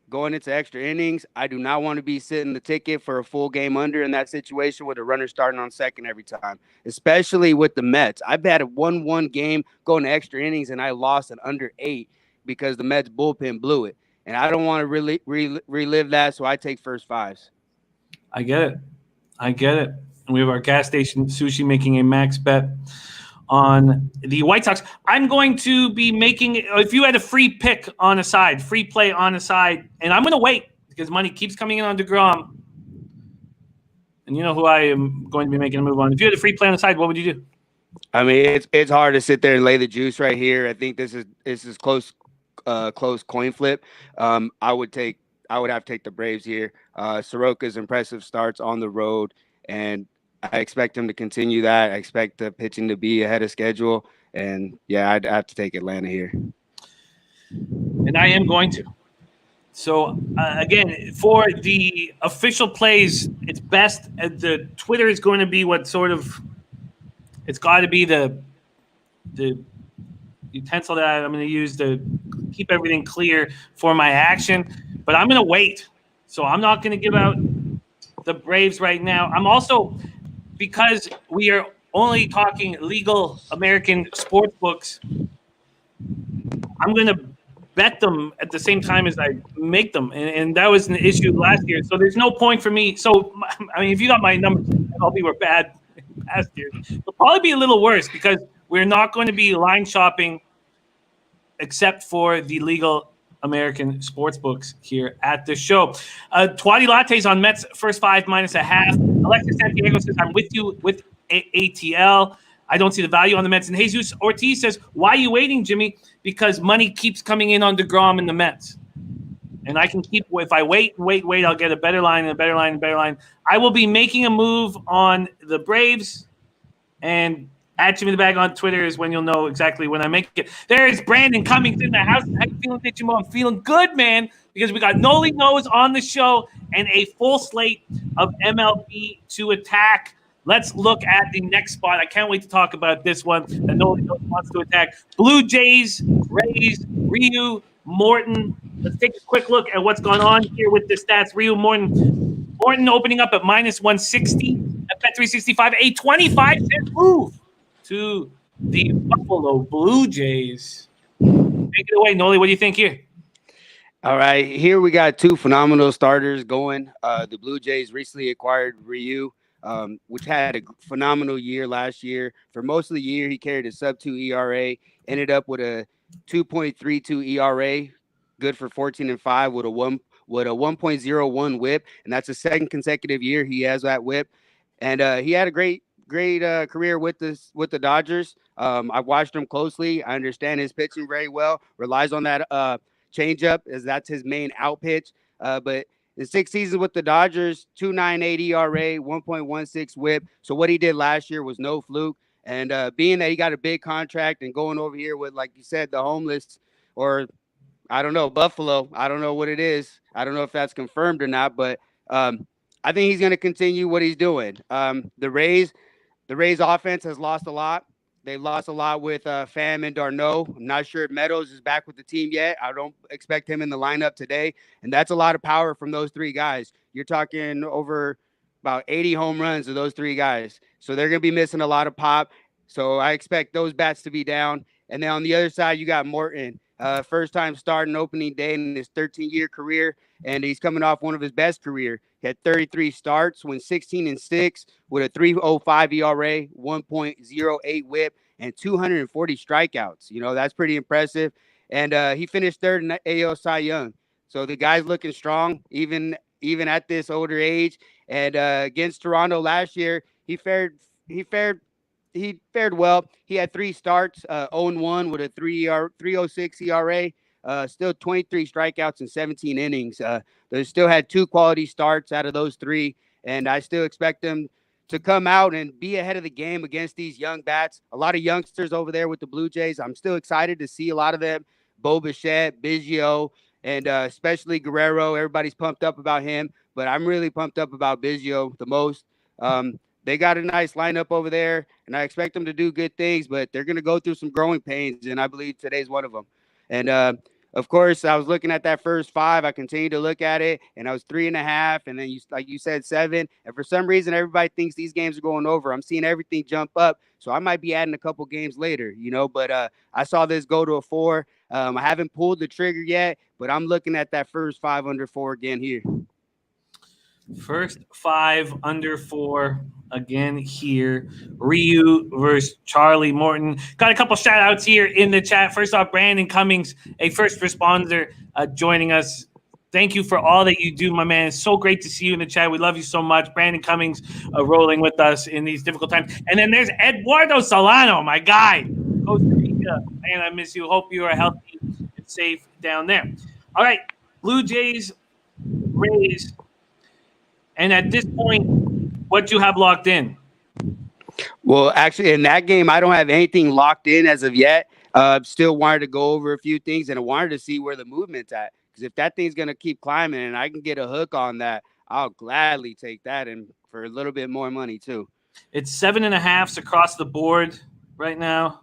going into extra innings. I do not want to be sitting the ticket for a full game under in that situation with a runner starting on second every time, especially with the Mets. I've had a 1-1 game going to extra innings, and I lost an under 8 because the Mets bullpen blew it. And I don't want to really relive that, so I take first 5s. I get it. And we have our gas station sushi making a max bet on the White Sox. I'm going to be making, if you had a free pick on a side, free play on a side, and I'm going to wait because money keeps coming in on DeGrom. And you know who I am going to be making a move on. If you had a free play on the side, what would you do? I mean, it's hard to sit there and lay the juice right here. I think this is close coin flip. I would have to take the Braves here. Soroka's impressive starts on the road, and I expect him to continue that. I expect the pitching to be ahead of schedule. And, yeah, I'd have to take Atlanta here. And I am going to. So, again, for the official plays, it's best. The Twitter is going to be what sort of – it's got to be the the utensil that I'm going to use to keep everything clear for my action. But I'm going to wait. So I'm not going to give out the Braves right now. I'm also, because we are only talking legal American sports books, I'm going to bet them at the same time as I make them. And that was an issue last year. So there's no point for me. So, I mean, if you got my numbers, MLB were bad past years. It'll probably be a little worse because we're not going to be line shopping except for the legal American sports books here at the show. Twatty Lattes on Mets first 5 -0.5. Alexis Santiago says, I'm with you with ATL. I don't see the value on the Mets. And Jesus Ortiz says, why are you waiting, Jimmy? Because money keeps coming in on DeGrom and the Mets. And I can keep, if I wait, I'll get a better line and a better line and a better line. I will be making a move on the Braves, and at Jimmy the Bag on Twitter is when you'll know exactly when I make it. There's Brandon Cummings in the house. How you feeling, Jimmy? I'm feeling good, man, because we got Nolly Knows on the show and a full slate of MLB to attack. Let's look at the next spot. I can't wait to talk about this one that Nolly Knows wants to attack. Blue Jays, Rays, Ryu, Morton. Let's take a quick look at what's going on here with the stats. Ryu, Morton. Morton opening up at -160 at Bet365. A 25-cent move to the Buffalo Blue Jays. Take it away, Nolly. What do you think here? All right, here we got two phenomenal starters going. The Blue Jays recently acquired Ryu, which had a phenomenal year last year. For most of the year, he carried a sub-2 ERA, ended up with a 2.32 ERA, good for 14-5 with a 1.01 WHIP, and that's the second consecutive year he has that WHIP. And he had a great career with the Dodgers. I've watched him closely. I understand his pitching very well. Relies on that changeup as that's his main out pitch. But in 6 seasons with the Dodgers, 2.98 ERA, 1.16 WHIP. So what he did last year was no fluke. And being that he got a big contract and going over here with, like you said, the homeless, or I don't know, Buffalo. I don't know what it is. I don't know if that's confirmed or not, but I think he's going to continue what he's doing. The Rays offense has lost a lot. They lost a lot with Pham and d'Arnaud. I'm not sure if Meadows is back with the team yet. I don't expect him in the lineup today. And that's a lot of power from those three guys. You're talking over about 80 home runs of those three guys. So they're going to be missing a lot of pop. So I expect those bats to be down. And then on the other side, you got Morton. First time starting opening day in his 13-year career, and he's coming off one of his best career. He had 33 starts, went 16-6 with a 3.05 ERA, 1.08 WHIP, and 240 strikeouts. You know, that's pretty impressive. And he finished third in AL Cy Young. So the guy's looking strong, even at this older age. And against Toronto last year, he fared well. He had 3 starts, 0-1 with a 3.06 ERA, still 23 strikeouts in 17 innings. They still had 2 quality starts out of those 3, and I still expect them to come out and be ahead of the game against these young bats. A lot of youngsters over there with the Blue Jays. I'm still excited to see a lot of them. Bo Bichette, Biggio, and especially Guerrero. Everybody's pumped up about him, but I'm really pumped up about Biggio the most. They got a nice lineup over there, and I expect them to do good things, but they're going to go through some growing pains, and I believe today's one of them. And, of course, I was looking at that first 5. I continued to look at it, and I was 3.5, and then, like you said, 7. And for some reason, everybody thinks these games are going over. I'm seeing everything jump up, so I might be adding a couple games later, you know. But I saw this go to a 4. I haven't pulled the trigger yet, but I'm looking at that first 5 under 4 again here. First 5 under 4 again here. Ryu versus Charlie Morton. Got a couple shout outs here in the chat. First off, Brandon Cummings, a first responder, joining us. Thank you for all that you do, my man. It's so great to see you in the chat. We love you so much. Brandon Cummings rolling with us in these difficult times. And then there's Eduardo Solano, my guy. Costa Rica. Man, I miss you. Hope you are healthy and safe down there. All right, Blue Jays, Rays. And at this point, what you have locked in? Well, actually, in that game, I don't have anything locked in as of yet. Still wanted to go over a few things, and I wanted to see where the movement's at. Because if that thing's going to keep climbing and I can get a hook on that, I'll gladly take that and for a little bit more money, too. It's 7.5s across the board right now.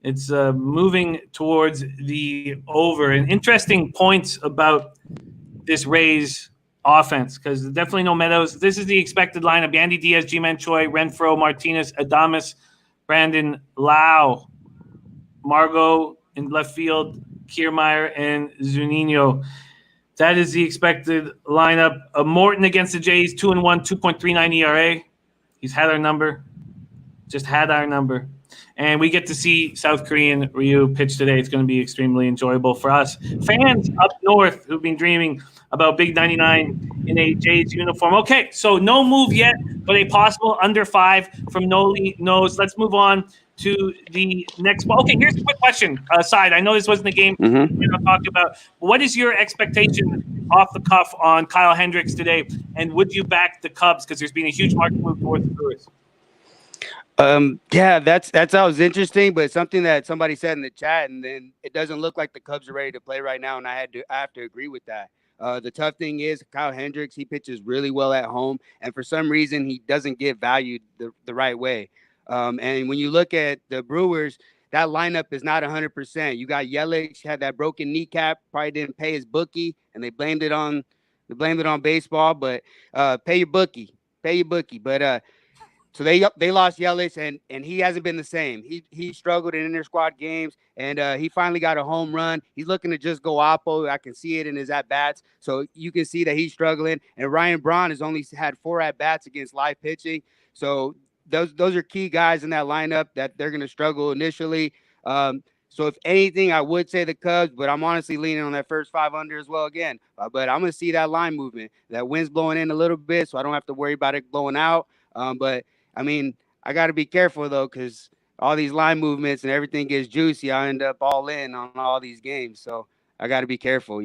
It's moving towards the over. And interesting points about this Rays offense, because definitely no Meadows. This is the expected lineup: Yandy Diaz, G-Man Choi, Renfroe, Martinez, Adames, Brandon Lau, Margot in left field, Kiermaier, and Zunino. That is the expected lineup. Morton against the Jays, 2-1, 2.39 ERA. He's had our number. Just had our number. And we get to see South Korean Ryu pitch today. It's going to be extremely enjoyable for us. Fans up north who've been dreaming about Big 99 in a Jays uniform. Okay, so no move yet, but a possible under 5 from Nolly Knows. Let's move on to the next ball. Okay, here's a quick question aside. I know this wasn't a game we're going to talk about. What is your expectation off the cuff on Kyle Hendricks today? And would you back the Cubs? Because there's been a huge market move towards the Brewers. Yeah, that's always interesting, but something that somebody said in the chat, and then it doesn't look like the Cubs are ready to play right now, and I have to agree with that. The tough thing is Kyle Hendricks, he pitches really well at home, and for some reason he doesn't get valued the right way. And when you look at the Brewers, that lineup is not 100%. You got Yelich, had that broken kneecap, probably didn't pay his bookie, and they blamed it on baseball. But pay your bookie. But so they lost Yelich, and he hasn't been the same. He struggled in inter-squad games, and he finally got a home run. He's looking to just go oppo. I can see it in his at-bats. So you can see that he's struggling. And Ryan Braun has only had 4 at-bats against live pitching. So those are key guys in that lineup that they're going to struggle initially. So if anything, I would say the Cubs, but I'm honestly leaning on that first 5 under as well again. But I'm going to see that line movement. That wind's blowing in a little bit, so I don't have to worry about it blowing out. But I mean, I got to be careful, though, because all these line movements and everything gets juicy. I end up all in on all these games. So I got to be careful,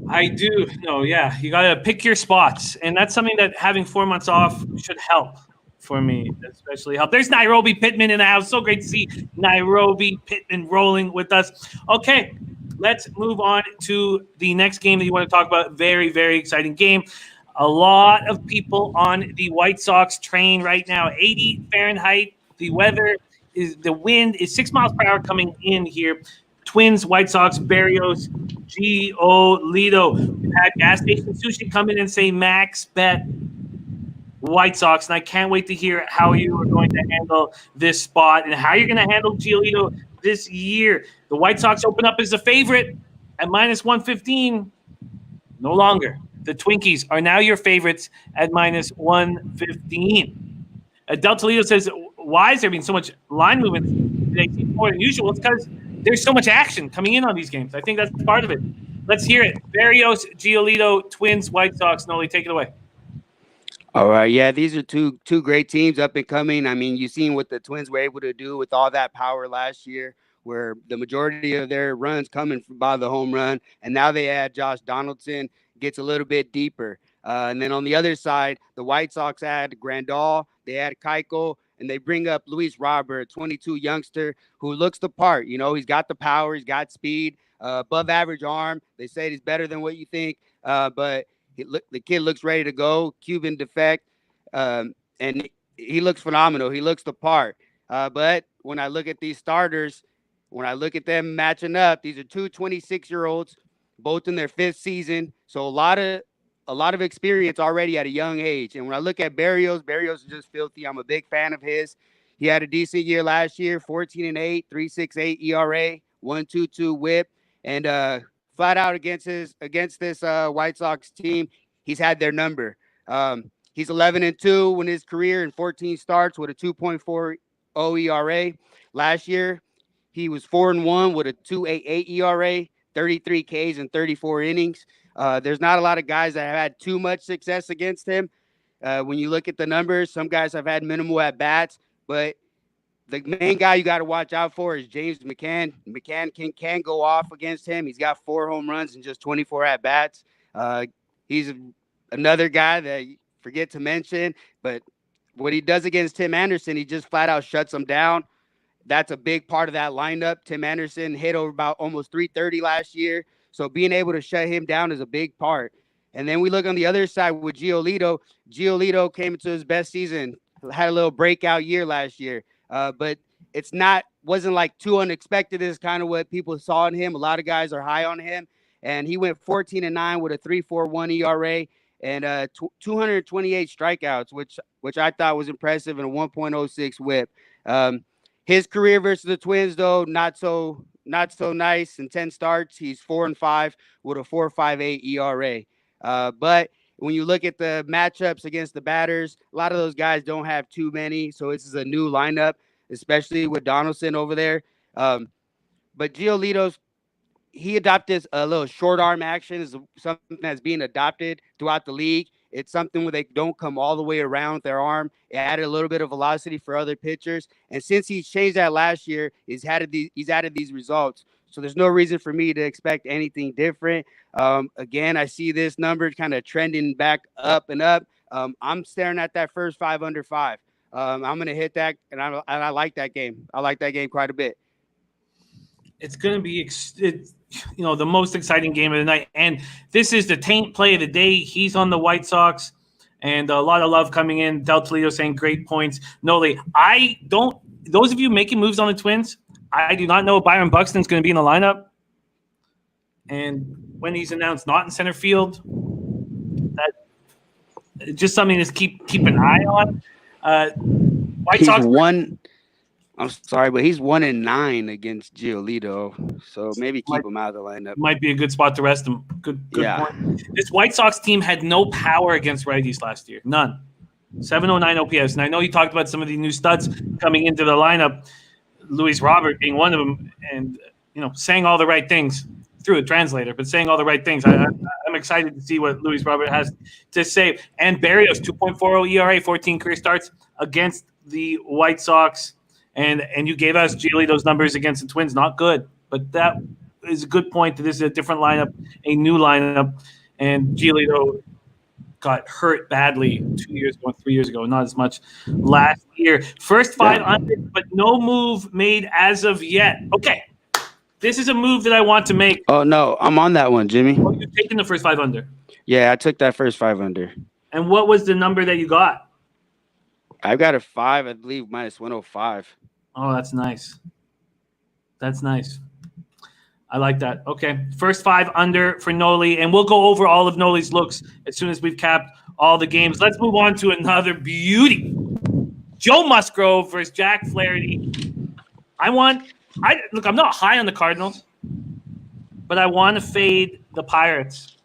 I do. No, yeah. You got to pick your spots. And that's something that having 4 months off should help for me, especially help. There's Nairobi Pittman in the house. So great to see Nairobi Pittman rolling with us. Okay, let's move on to the next game that you want to talk about. Very, very exciting game. A lot of people on the White Sox train right now. 80 Fahrenheit. The wind is 6 miles per hour coming in here. Twins, White Sox, Berrios, Giolito. We've had gas station sushi come in and say max bet White Sox, and I can't wait to hear how you are going to handle this spot and how you're going to handle Giolito this year. The White Sox open up as a favorite at minus 115. No longer. The Twinkies are now your favorites at minus 115. Del Toledo says, why is there being so much line movement today? More than usual. It's because there's so much action coming in on these games. I think that's part of it. Let's hear it. Berrios, Giolito, Twins, White Sox. Nolly, take it away. All right. Yeah, these are two great teams up and coming. I mean, you've seen what the Twins were able to do with all that power last year, where the majority of their runs coming by the home run. And now they add Josh Donaldson, gets a little bit deeper. And then on the other side, the White Sox add Grandal, they add Keuchel, and they bring up Luis Robert, a 22 youngster who looks the part. He's got the power, he's got speed, above average arm. They say he's better than what you think, but the kid looks ready to go. Cuban defect, and he looks phenomenal. He looks the part. But when I look at these starters, when I look at them matching up, these are two 26-year-olds, both in their 5th season. So a lot of experience already at a young age. And when I look at Berrios is just filthy. I'm a big fan of his. He had a decent year last year, 14-8, 3.68 ERA, 1.22 WHIP, and flat out against this White Sox team, he's had their number. He's 11-2 in his career in 14 starts with a 2.40 ERA. Last year, he was 4-1 with a 2.88 ERA, 33 Ks in 34 innings. There's not a lot of guys that have had too much success against him. When you look at the numbers, some guys have had minimal at-bats, but the main guy you got to watch out for is James Mccann. Mccann can go off against him. He's got 4 home runs and just 24 at-bats. He's another guy that you forget to mention, but what he does against Tim Anderson, he just flat out shuts him down. That's a big part of that lineup. Tim Anderson hit over about almost 330 last year. So being able to shut him down is a big part. And then we look on the other side with Giolito. Giolito came into his best season, had a little breakout year last year. But wasn't like too unexpected. Is kind of what people saw in him. A lot of guys are high on him, and he went 14-9 with a 3.41 ERA and 228 strikeouts, which I thought was impressive, and a 1.06 WHIP. His career versus the Twins, though, not so nice. In 10 starts, he's 4-5 with a 4.58 ERA. But when you look at the matchups against the batters, a lot of those guys don't have too many. So this is a new lineup, especially with Donaldson over there. But Giolito's, he adopted a little short arm action, is something that's being adopted throughout the league. It's something where they don't come all the way around with their arm. It added a little bit of velocity for other pitchers. And since he's changed that last year, he's added these results. So there's no reason for me to expect anything different. Again, I see this number kind of trending back up and up. I'm staring at that first 5 under 5. I'm going to hit that, and I like that game. I like that game quite a bit. It's going to be, the most exciting game of the night. And this is the taint play of the day. He's on the White Sox, and a lot of love coming in. Del Toledo saying great points. Nolly, those of you making moves on the Twins, I do not know if Byron Buxton's going to be in the lineup. And when he's announced not in center field, that's just something to keep an eye on. White Sox won. I'm sorry, but he's 1-9 against Giolito, so maybe keep him out of the lineup. Might be a good spot to rest him. Good point. This White Sox team had no power against righties last year. None. 709 OPS. And I know you talked about some of the new studs coming into the lineup, Luis Robert being one of them, and saying all the right things through a translator, but saying all the right things. I'm excited to see what Luis Robert has to say. And Barrios, 2.40 ERA, 14 career starts against the White Sox. And you gave us Giolito's numbers against the Twins. Not good, but that is a good point. This is a different lineup, a new lineup. And Giolito got hurt badly 2 years ago, 3 years ago, not as much last year. First 5 under, but no move made as of yet. Okay, this is a move that I want to make. Oh, no, I'm on that one, Jimmy. Oh, you're taking the first 5 under. Yeah, I took that first 5 under. And what was the number that you got? I've got a 5, I believe, minus 105. Oh, that's nice. That's nice. I like that. Okay, first 5 under for Nolly, and we'll go over all of Nolly's looks as soon as we've capped all the games. Let's move on to another beauty. Joe Musgrove versus Jack Flaherty. I'm not high on the Cardinals, but I want to fade the Pirates.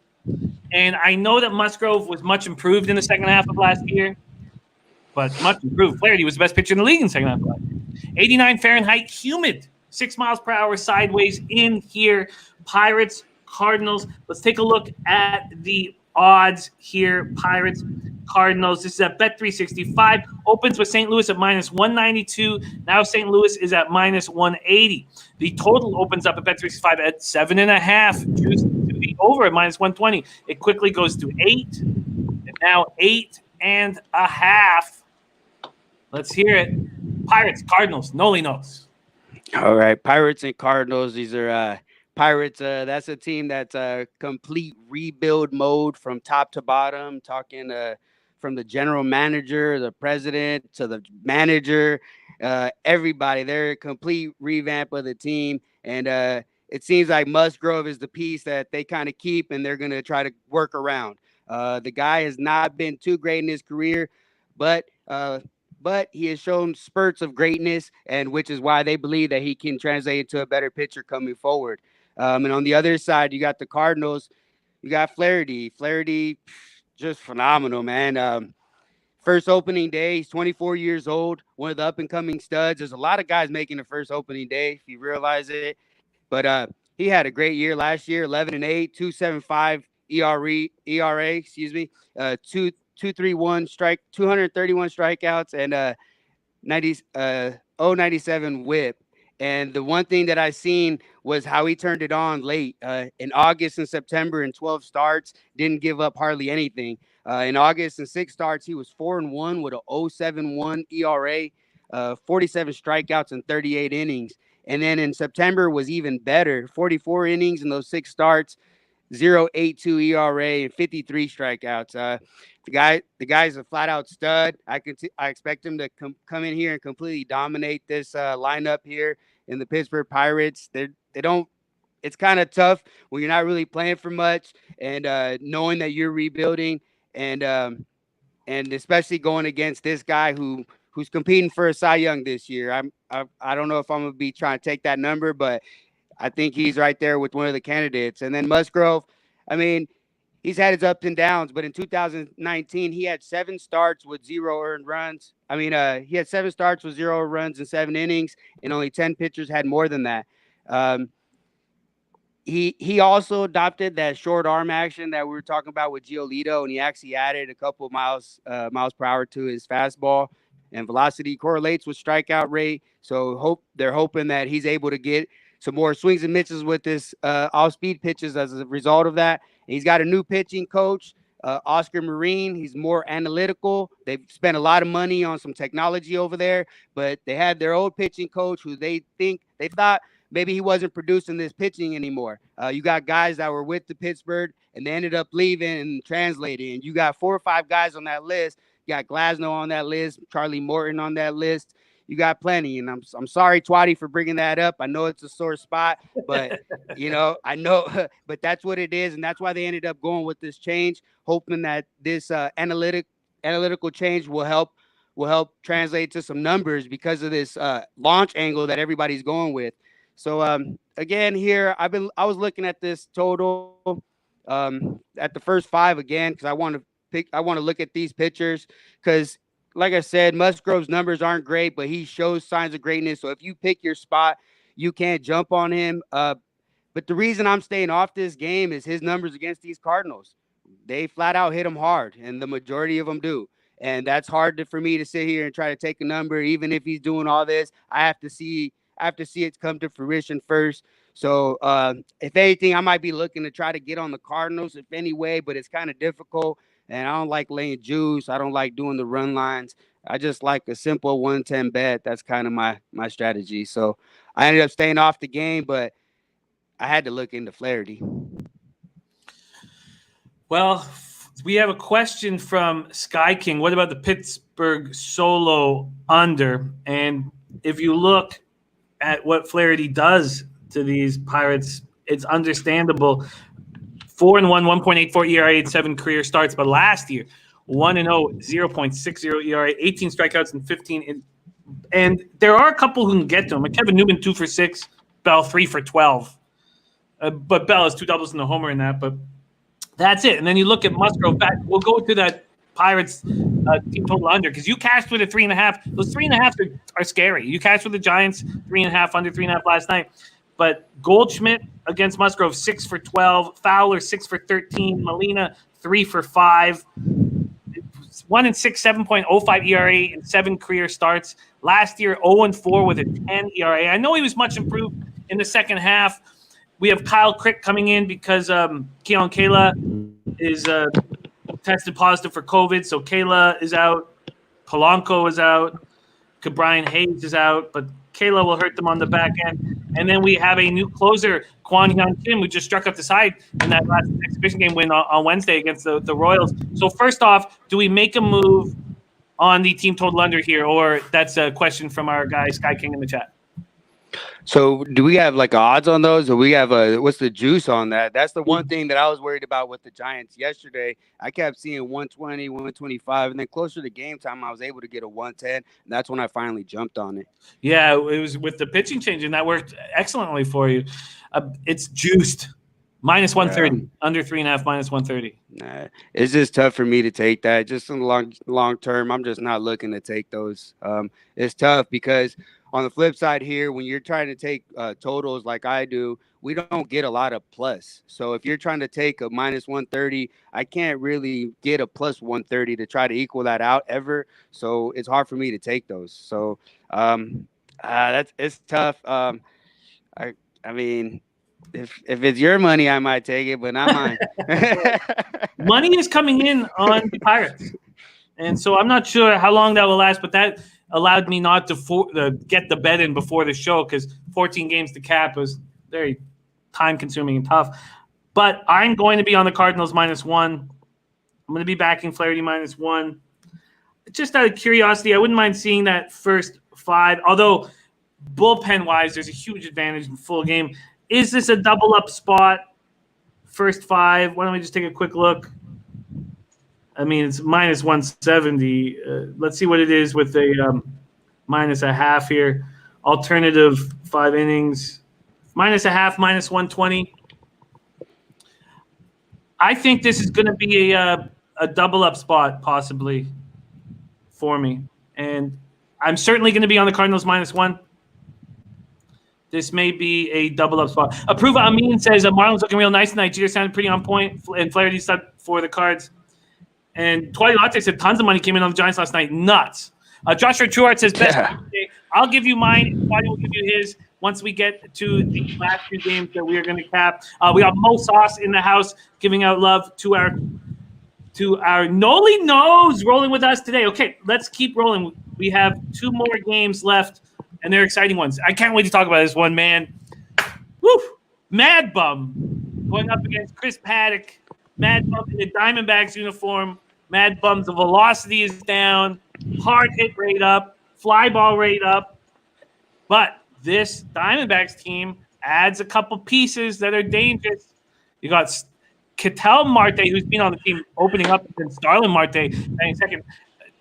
And I know that Musgrove was much improved in the second half of last year, but much improved. Flaherty was the best pitcher in the league in the second half of last year. 89 Fahrenheit, humid, 6 miles per hour sideways in here. Pirates, Cardinals. Let's take a look at the odds here. Pirates, Cardinals. This is at Bet365. Opens with St. Louis at minus 192. Now St. Louis is at minus 180. The total opens up at Bet365 at 7.5. Juice to be over at minus 120. It quickly goes to 8. And now 8.5. Let's hear it. Pirates, Cardinals, Nolly knows. All right, Pirates and Cardinals. These are Pirates. That's a team that's complete rebuild mode from top to bottom. Talking from the general manager, the president, to the manager, everybody. They're a complete revamp of the team, and it seems like Musgrove is the piece that they kind of keep, and they're going to try to work around. The guy has not been too great in his career, but he has shown spurts of greatness, and which is why they believe that he can translate into a better pitcher coming forward. And on the other side, you got the Cardinals. You got Flaherty. Flaherty, just phenomenal, man. First opening day, he's 24 years old, one of the up-and-coming studs. There's a lot of guys making the first opening day, if you realize it. But he had a great year last year, 11-8, 2.75 ERA, 231 strikeouts, and 0.97 WHIP. And the one thing that I seen was how he turned it on late in August and September in 12 starts, didn't give up hardly anything. In August in 6 starts, he was 4-1 with a 0.71 ERA, 47 strikeouts in 38 innings. And then in September was even better, 44 innings in those 6 starts, 0.82 ERA and 53 strikeouts. The guy's a flat out stud. I expect him to come in here and completely dominate this lineup here in the Pittsburgh Pirates. They don't. It's kind of tough when you're not really playing for much and knowing that you're rebuilding and especially going against this guy who's competing for a Cy Young this year. I don't know if I'm gonna be trying to take that number, but I think he's right there with one of the candidates. And then Musgrove, I mean, he's had his ups and downs, but in 2019, he had 7 starts with 0 earned runs. I mean, he had 7 starts with 0 runs in 7 innings, and only 10 pitchers had more than that. He also adopted that short arm action that we were talking about with Giolito, and he actually added a couple of miles per hour to his fastball, and velocity correlates with strikeout rate. So they're hoping that he's able to get some more swings and misses with this off-speed pitches as a result of that. And he's got a new pitching coach, Oscar Marine. He's more analytical. They've spent a lot of money on some technology over there, but they had their old pitching coach who they thought maybe he wasn't producing this pitching anymore. You got guys that were with the Pittsburgh and they ended up leaving and translating. You got 4 or 5 guys on that list. You got Glasnow on that list, Charlie Morton on that list. You got plenty, and I'm sorry, Twatty, for bringing that up. I know it's a sore spot, but I know, but that's what it is, and that's why they ended up going with this change, hoping that this analytical change will help translate to some numbers because of this launch angle that everybody's going with. So again, here I was looking at this total at the first 5 again because I want to look at these pitchers because, like I said, Musgrove's numbers aren't great, but he shows signs of greatness. So if you pick your spot, you can't jump on him. But the reason I'm staying off this game is his numbers against these Cardinals. They flat out hit him hard, and the majority of them do. And that's hard for me to sit here and try to take a number, even if he's doing all this. I have to see it come to fruition first. So if anything, I might be looking to try to get on the Cardinals if any way, but it's kind of difficult. And I don't like laying juice. I don't like doing the run lines. I just like a simple 110 bet. That's kind of my strategy. So I ended up staying off the game, but I had to look into Flaherty. Well, we have a question from Sky King. What about the Pittsburgh solo under? And if you look at what Flaherty does to these Pirates, it's understandable. 4-1, 1.84 ERA and 7 career starts, but last year 1-0, 0.60 ERA, 18 strikeouts and 15. And there are a couple who can get to him. Kevin Newman 2 for 6, Bell 3 for 12. But Bell has 2 doubles and a homer in that. But that's it. And then you look at Musgrove. We'll go to that Pirates team total under because you cashed with a 3.5. Those 3.5s are scary. You cashed with the Giants 3.5 under 3.5 last night. But Goldschmidt against Musgrove 6 for 12, Fowler 6 for 13, Molina 3 for 5, 1-6, 7.05 ERA and 7 career starts. Last year 0-4 with a 10 ERA. I know he was much improved in the second half. We have Kyle Crick coming in because Keon Kayla is tested positive for COVID, so Kayla is out, Polanco is out, Brian Hayes is out, but Kayla will hurt them on the back end. And then we have a new closer, Kwon Hyun Kim, who just struck up the side in that last exhibition game win on Wednesday against the Royals. So first off, do we make a move on the team total under here, or that's a question from our guy Sky King in the chat? So do we have like odds on those, or we have what's the juice on that? That's the one thing that I was worried about with the Giants yesterday. I kept seeing 120, 125, and then closer to game time, I was able to get a 110, and that's when I finally jumped on it. Yeah, it was with the pitching change, and that worked excellently for you. It's juiced. Minus 130, under 3.5, minus 130. Nah, it's just tough for me to take that. Just in the long term, I'm just not looking to take those. It's tough because on the flip side here, when you're trying to take totals like I do, we don't get a lot of plus. So if you're trying to take a minus 130, I can't really get a plus 130 to try to equal that out ever. So it's hard for me to take those. So it's tough. I mean, if it's your money, I might take it, but not mine. Money is coming in on the Pirates. And so I'm not sure how long that will last, but that allowed me not to get the bet in before the show because 14 games to cap was very time-consuming and tough. But I'm going to be on the Cardinals -1. I'm going to be backing Flaherty -1. Just out of curiosity, I wouldn't mind seeing that first 5. Although bullpen-wise, there's a huge advantage in full game. Is this a double-up spot? First 5. Why don't we just take a quick look? I mean, it's -170. Let's see what it is with a -0.5 here. Alternative 5 innings. -0.5, -120. I think this is going to be a double-up spot, possibly, for me. And I'm certainly going to be on the Cardinals -1. This may be a double-up spot. Approve Amin says, Marlon's looking real nice tonight. Jeter sounded pretty on point, and Flaherty stuck for the Cards. And Twilight Latte said tons of money came in on the Giants last night. Nuts. Joshua Truart says, best. Yeah. I'll give you mine. Twilight will give you his once we get to the last 2 games that we are going to cap. We got Mo Sauce in the house giving out love to our Nolly Knows rolling with us today. Okay, let's keep rolling. We have 2 more games left, and they're exciting ones. I can't wait to talk about this one, man. Woo! Mad Bum going up against Chris Paddock. Mad Bum in the Diamondbacks uniform. Mad Bum's velocity is down. Hard hit rate up. Fly ball rate up. But this Diamondbacks team adds a couple pieces that are dangerous. You got Ketel Marte, who's been on the team opening up against Starlin Marte. Second,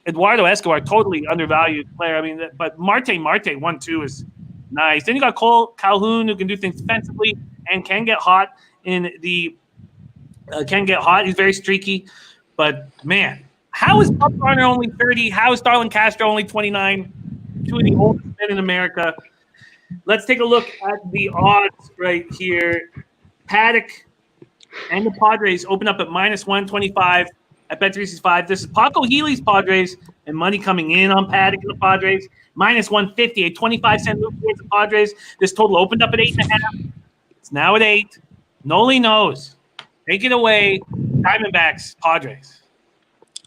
Eduardo Escobar, totally undervalued player. I mean, but Marte 1-2 is nice. Then you got Cole Calhoun, who can do things defensively and can get hot in the He's very streaky. But, man, how is Bumgarner only 30? How is Starlin Castro only 29? 2 of the oldest men in America. Let's take a look at the odds right here. Paddock and the Padres open up at -125 at Bet365. This is Paco Healy's Padres and money coming in on Paddock and the Padres. -150, a 25-cent move towards the Padres. This total opened up at 8.5. It's now at 8. Nolly Knows. Take it away. Diamondbacks, Padres.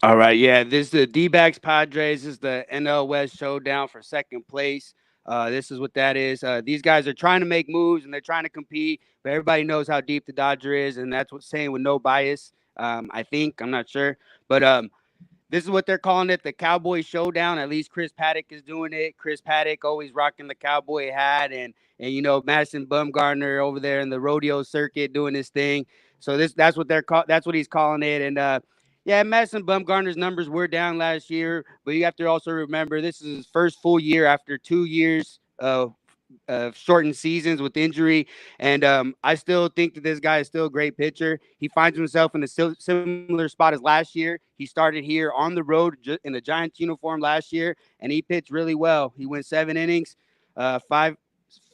All right, yeah, this is the D-backs Padres. This is the NL West showdown for second place. This is what that is. These guys are trying to make moves and they're trying to compete, but everybody knows how deep the Dodger is, and that's what's saying with no bias. I think, I'm not sure, but this is what they're calling it, the Cowboy Showdown. At least Chris Paddock is doing it. Chris Paddock always rocking the cowboy hat, and you know, Madison Bumgarner over there in the rodeo circuit doing his thing. So that's what that's what he's calling it. And yeah, Madison Bumgarner's numbers were down last year, but you have to also remember this is his first full year after 2 years of shortened seasons with injury. And I still think that this guy is still a great pitcher. He finds himself in a similar spot as last year. He started here on the road in the Giants uniform last year, and he pitched really well. He went 7 innings,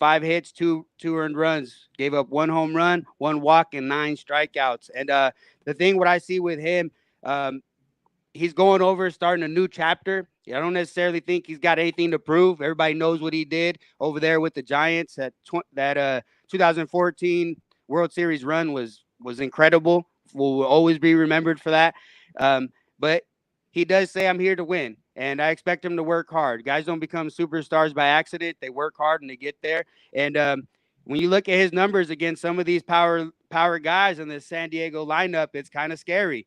five hits, two earned runs, gave up 1 home run, 1 walk, and 9 strikeouts. And the thing, what I see with him, he's going over, starting a new chapter. I don't necessarily think he's got anything to prove. Everybody knows what he did over there with the Giants. That 2014 World Series run was incredible. Will always be remembered for that. But he does say, I'm here to win, and I expect him to work hard. Guys don't become superstars by accident. They work hard and they get there. And when you look at his numbers against some of these power guys in the San Diego lineup, it's kind of scary.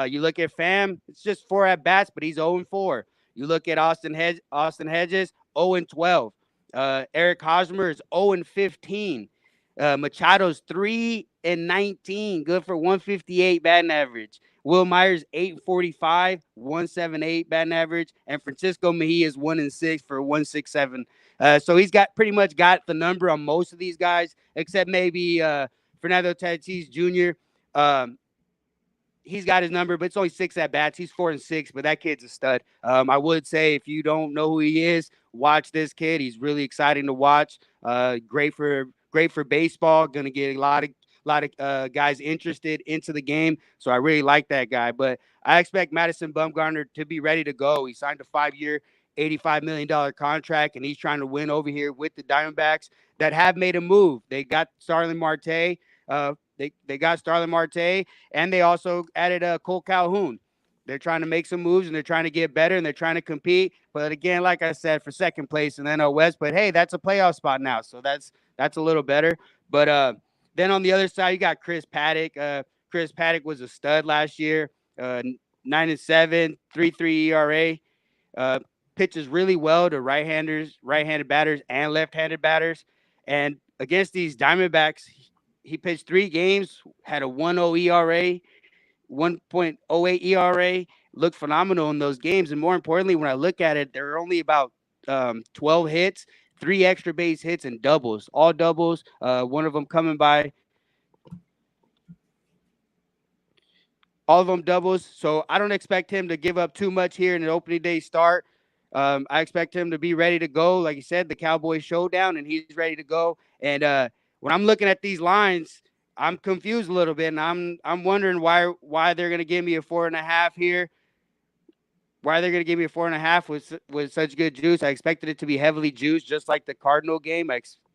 You look at Pham, it's just 4 at-bats, but he's 0-4. You look at Austin Hedges, 0-12. Eric Hosmer is 0-15. Machado's 3-19, good for 158 batting average. Will Myers 845, 178 batting average, and Francisco Mejia is 1-6 for 167. So he's pretty much got the number on most of these guys, except maybe Fernando Tatis Jr. He's got his number, but it's only 6 at bats. He's 4-6, but that kid's a stud. I would say if you don't know who he is, watch this kid. He's really exciting to watch. Great for baseball. Going to get a lot of guys interested into the game. So I really like that guy. But I expect Madison Bumgarner to be ready to go. He signed a 5-year, $85 million contract, and he's trying to win over here with the Diamondbacks that have made a move. They got Starlin Marte. They got Starlin Marte, and they also added Cole Calhoun. They're trying to make some moves, and they're trying to get better, and they're trying to compete. But again, like I said, for second place in the NL West. But hey, that's a playoff spot now, so that's a little better. But Then on the other side, you got Chris Paddock. Chris Paddock was a stud last year. 9-7, 3.3 ERA. Pitches really well to right-handed batters, and left-handed batters. And against these Diamondbacks, he pitched 3 games, had a 1.0 ERA, 1.08 ERA, looked phenomenal in those games. And more importantly, when I look at it, there are only about 12 hits, 3 extra base hits, and doubles, all doubles. One of them coming by. All of them doubles. So I don't expect him to give up too much here in an opening day start. I expect him to be ready to go. Like you said, the Cowboys showdown, and he's ready to go. And when I'm looking at these lines, I'm confused a little bit, and I'm wondering why they're going to give me a 4.5 here. Why they're going to give me a 4.5 with such good juice. I expected it to be heavily juiced, just like the Cardinal game.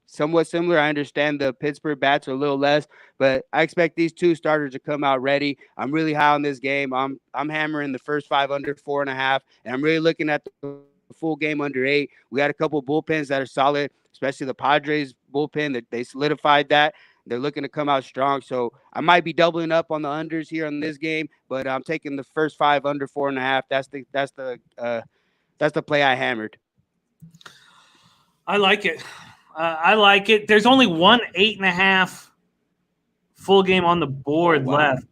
Somewhat similar. I understand the Pittsburgh bats are a little less, but I expect these 2 starters to come out ready. I'm really high on this game. I'm hammering the first 5 under 4.5, and I'm really looking at the full game under 8. We got a couple of bullpens that are solid, especially the Padres bullpen. That they solidified that. They're looking to come out strong. So I might be doubling up on the unders here on this game, but I'm taking the first 5 under 4.5. That's the play I hammered. I like it. I like it. There's only one 8.5 full game on the board left.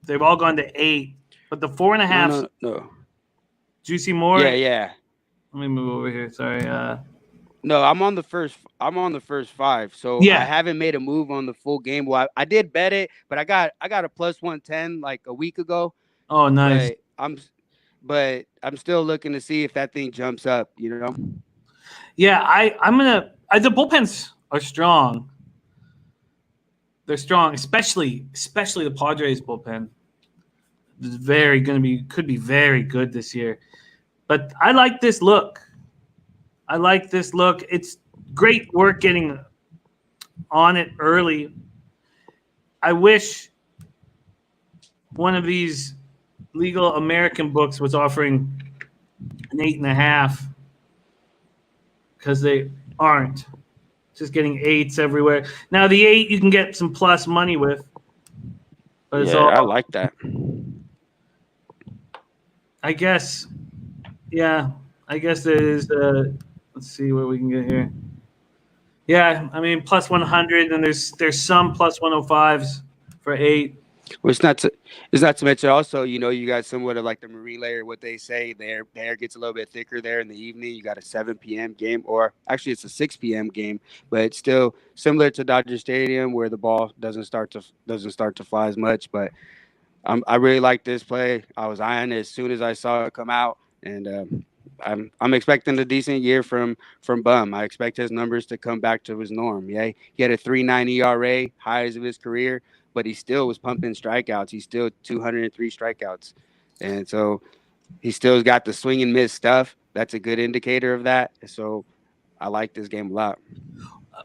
They've all gone to 8, but the 4.5. No. Do you see more? Yeah. Let me move over here. Sorry. No, I'm on the first 5. So yeah. I haven't made a move on the full game. Well, I did bet it, but I got a plus 110 like a week ago. Oh, nice. But I'm still looking to see if that thing jumps up. Yeah, I'm gonna. The bullpens are strong. They're strong, especially the Padres bullpen. Could be very good this year. But I like this look. It's great work getting on it early. I wish one of these legal American books was offering an 8.5, because they aren't. Just getting 8s everywhere. Now the 8 you can get some plus money with. But it's I like that. I guess. Yeah, I guess there is. Let's see what we can get here. Yeah, I mean plus 100, and there's some plus 105s for 8. Well, it's not to mention also, you got somewhat of like the marine layer, what they say, the air gets a little bit thicker there in the evening. You got a 7 p.m. game, or actually it's a 6 p.m. game, but it's still similar to Dodger Stadium where the ball doesn't start to fly as much. But I really like this play. I was eyeing it as soon as I saw it come out, and I'm expecting a decent year from Bum. I expect his numbers to come back to his norm. Yeah, he had a 3.9 ERA, highest of his career, but he still was pumping strikeouts. He's still 203 strikeouts. And so he still got the swing and miss stuff. That's a good indicator of that. So I like this game a lot.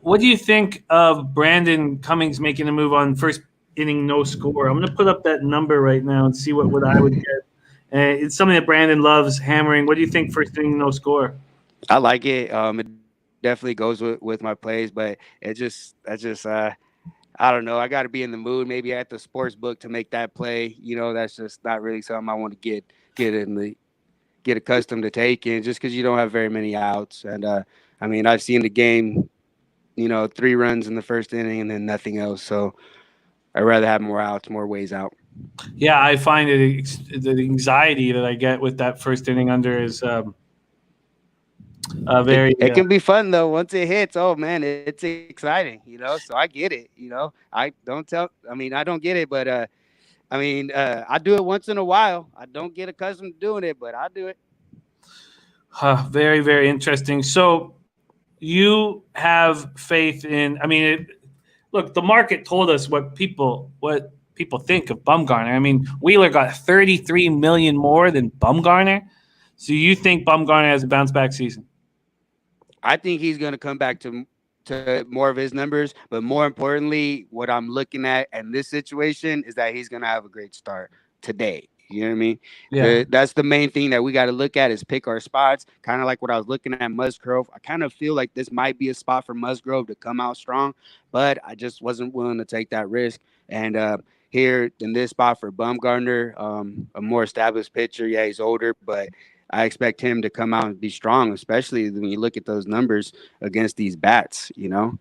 What do you think of Brandon Cummings making a move on first inning, no score? I'm going to put up that number right now and see what I would get. It's something that Brandon loves hammering. What do you think first inning, no score? I like it. It definitely goes with my plays, but that's just I don't know. I got to be in the mood, maybe at the sports book to make that play. That's just not really something I want to get accustomed to taking, just because you don't have very many outs. And I mean, I've seen the game, 3 runs in the first inning and then nothing else. So I'd rather have more outs, more ways out. Yeah, I find the anxiety that I get with that first inning under is very. It can be fun though once it hits. Oh man, it's exciting, So I get it. I don't get it, but I do it once in a while. I don't get accustomed to doing it, but I do it. Very, very interesting. So you have faith in? Look, the market told us what people think of Bumgarner. I mean, Wheeler got $33 million more than Bumgarner. So you think Bumgarner has a bounce back season? I think he's going to come back to more of his numbers, but more importantly, what I'm looking at in this situation is that he's going to have a great start today. You know what I mean? Yeah. That's the main thing that we got to look at is pick our spots. Kind of like what I was looking at Musgrove. I kind of feel like this might be a spot for Musgrove to come out strong, but I just wasn't willing to take that risk. And here in this spot for Bumgarner, a more established pitcher. Yeah, he's older, but I expect him to come out and be strong, especially when you look at those numbers against these bats, you know?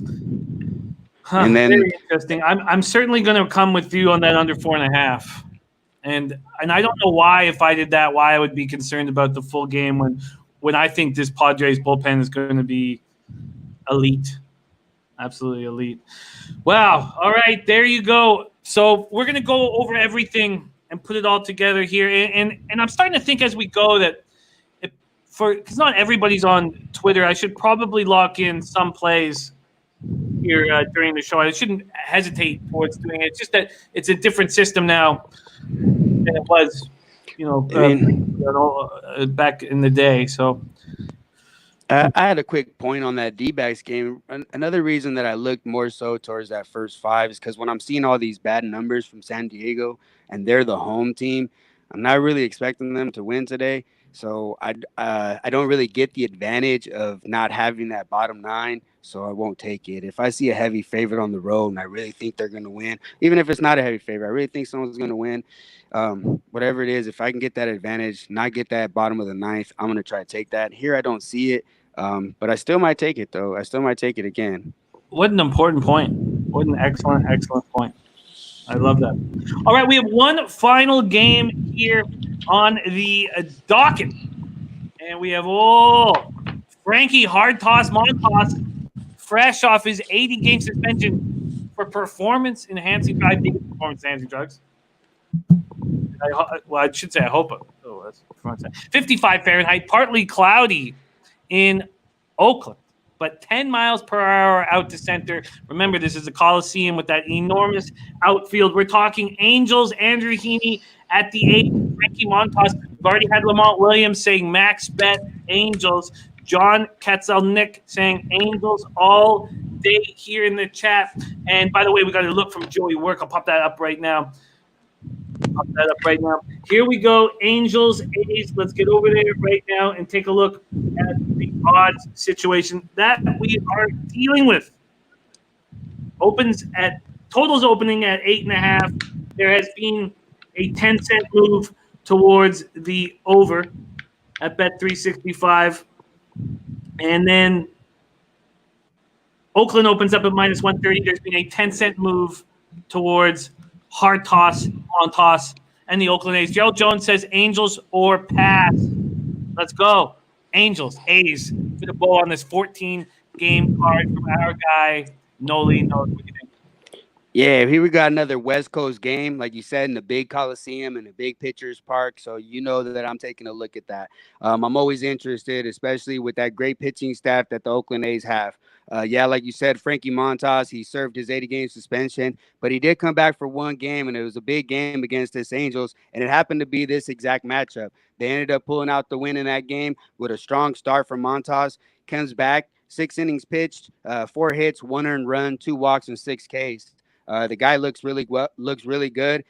And then Very interesting. I'm certainly going to come with you on that under 4.5. And I don't know why, if I did that, why I would be concerned about the full game when I think this Padres bullpen is going to be elite. Absolutely elite. Wow. All right, there you go. So we're going to go over everything and put it all together here. And I'm starting to think as we go that because not everybody's on Twitter, I should probably lock in some plays here during the show. I shouldn't hesitate towards doing it. It's just that it's a different system now than it was, back in the day. So I had a quick point on that D-backs game. Another reason that I looked more so towards that first five is because when I'm seeing all these bad numbers from San Diego and they're the home team, I'm not really expecting them to win today. So I don't really get the advantage of not having that bottom nine, so I won't take it. If I see a heavy favorite on the road and I really think they're going to win, even if it's not a heavy favorite, I really think someone's going to win. Whatever it is, if I can get that advantage, not get that bottom of the ninth, I'm going to try to take that. Here I don't see it, but I still might take it, though. I still might take it again. What an important point. What an excellent point. I love that. All right, we have one final game here on the docket. And we have, Frankie hard toss Montas, fresh off his 80-game suspension for performance-enhancing drugs. I should say I hope. That's 55 Fahrenheit, partly cloudy in Oakland, but 10 miles per hour out to center. Remember, this is a Coliseum with that enormous outfield. We're talking Angels, Andrew Heaney at the 8, Frankie Montas. We've already had Lamont Williams saying max bet Angels. John Katzelnick saying Angels all day here in the chat. And by the way, we got a look from Joey Work. I'll pop that up right now. Here we go. Angels, A's. Let's get over there right now and take a look at the odds situation that we are dealing with. Totals opening at 8.5. There has been a 10-cent move towards the over at Bet365. And then Oakland opens up at minus 130. There's been a 10-cent move towards hard toss, on toss, and the Oakland A's. Gerald Jones says Angels or pass. Let's go. Angels, A's for the bowl on this 14-game card from our guy, Nolly Knows. What do you think? Yeah, here we got another West Coast game, like you said, in the big Coliseum and the big pitchers park. So you know that I'm taking a look at that. I'm always interested, especially with that great pitching staff that the Oakland A's have. Like you said, Frankie Montas, he served his 80-game suspension, but he did come back for one game, and it was a big game against this Angels, and it happened to be this exact matchup. They ended up pulling out the win in that game with a strong start from Montas. Comes back, 6 innings pitched, 4 hits, 1 earned run, 2 walks, and 6 Ks. The guy looks really good.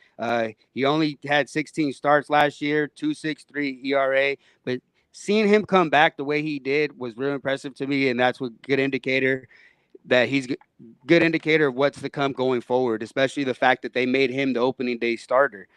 He only had 16 starts last year, 2.63 ERA, but seeing him come back the way he did was really impressive to me, and that's a good indicator that he's good indicator of what's to come going forward, especially the fact that they made him the opening day starter.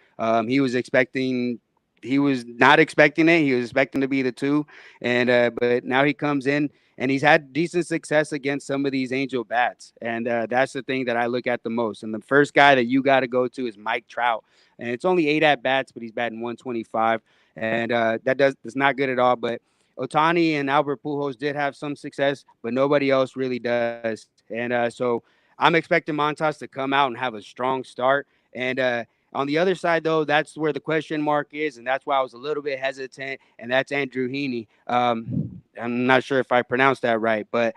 He was not expecting it. He was expecting to be the 2, and but now he comes in. And he's had decent success against some of these Angel bats. And that's the thing that I look at the most. And the first guy that you got to go to is Mike Trout. And it's only 8 at-bats, but he's batting 125. And that's not good at all. But Ohtani and Albert Pujols did have some success, but nobody else really does. And so I'm expecting Montas to come out and have a strong start. And on the other side, though, that's where the question mark is, and that's why I was a little bit hesitant, and that's Andrew Heaney. I'm not sure if I pronounced that right, but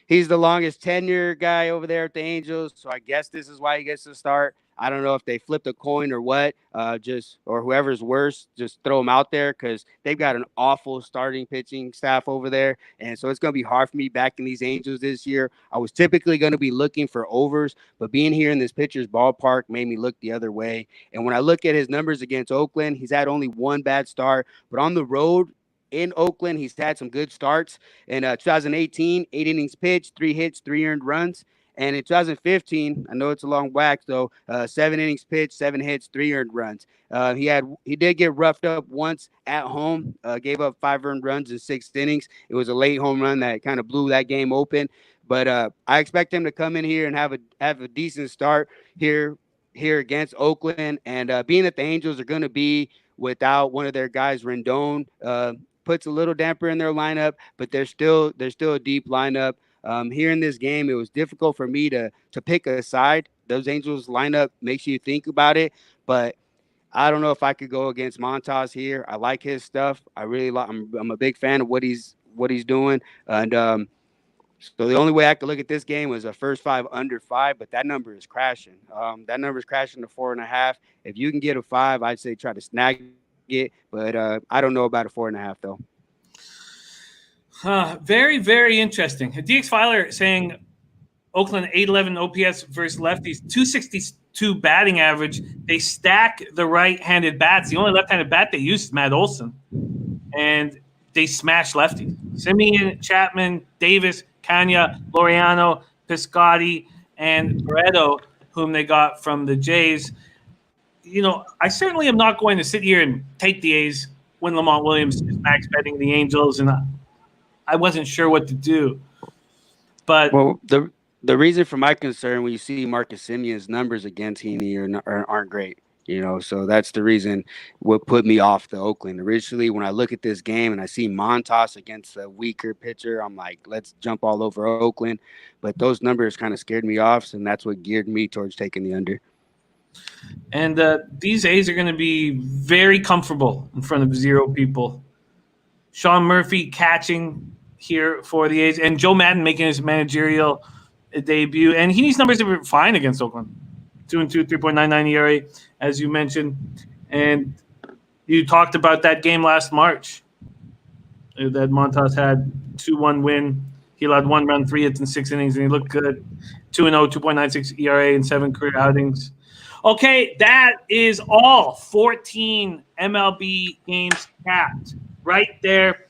he's the longest tenure guy over there at the Angels, so I guess this is why he gets to start. I don't know if they flipped a coin or what, or whoever's worse, just throw them out there because they've got an awful starting pitching staff over there. And so it's going to be hard for me backing these Angels this year. I was typically going to be looking for overs, but being here in this pitcher's ballpark made me look the other way. And when I look at his numbers against Oakland, he's had only one bad start, but on the road in Oakland, he's had some good starts. In 2018, 8 innings pitched, 3 hits, 3 earned runs. And in 2015, I know it's a long whack though, 7 innings pitched, 7 hits, 3 earned runs. He did get roughed up once at home, gave up 5 earned runs in 6 innings. It was a late home run that kind of blew that game open. But I expect him to come in here and have a decent start here against Oakland. And being that the Angels are going to be without one of their guys, Rendon, puts a little damper in their lineup, but they're still a deep lineup. Here in this game, it was difficult for me to pick a side. Those Angels lineup makes you think about it, but I don't know if I could go against Montas here. I like his stuff. I'm a big fan of what he's doing, and so the only way I could look at this game was a first 5 under 5, but that number is crashing. That number is crashing to 4.5. If you can get a 5, I'd say try to snag it, but I don't know about a 4.5 though. Very, very interesting. DX Filer saying Oakland 811 OPS versus lefties, 262 batting average. They stack the right-handed bats. The only left-handed bat they use is Matt Olson, and they smash lefties. Simeon, Chapman, Davis, Kanya, Laureano, Piscotti, and Barreto, whom they got from the Jays. I certainly am not going to sit here and take the A's when Lamont Williams is max betting the Angels, and I wasn't sure what to do. But the reason for my concern when you see Marcus Simeon's numbers against Heaney aren't great. So that's the reason what put me off the Oakland. Originally, when I look at this game and I see Montas against a weaker pitcher, I'm like, let's jump all over Oakland. But those numbers kind of scared me off, and that's what geared me towards taking the under. And these A's are going to be very comfortable in front of 0 people. Sean Murphy catching here for the A's, and Joe Madden making his managerial debut. And Heaney's numbers are fine against Oakland. 2-2, 3.99 ERA, as you mentioned. And you talked about that game last March that Montas had 2-1 win. He allowed 1 run, 3 hits in 6 innings, and he looked good. 2-0, 2.96 ERA in 7 career outings. Okay, that is all 14 MLB games capped right there.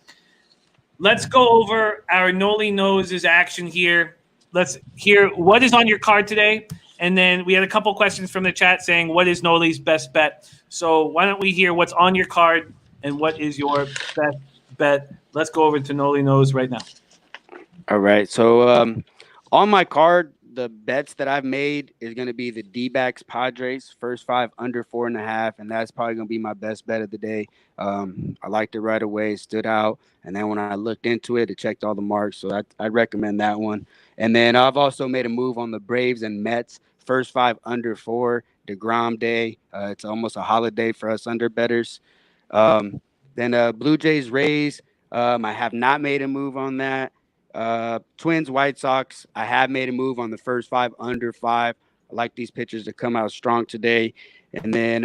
Let's go over our Nolly Knows' action here. Let's hear what is on your card today. And then we had a couple questions from the chat saying, what is Nolly's best bet? So why don't we hear what's on your card and what is your best bet? Let's go over to Nolly Knows right now. All right. So on my card, the bets that I've made is going to be the D-backs Padres, first 5 under 4.5, and that's probably going to be my best bet of the day. I liked it right away, it stood out, and then when I looked into it, it checked all the marks, so I'd recommend that one. And then I've also made a move on the Braves and Mets, first 5 under 4, DeGrom Day. It's almost a holiday for us under bettors. Then Blue Jays Rays, I have not made a move on that. Twins, White Sox, I have made a move on the first 5 under 5. I like these pitchers to come out strong today. And then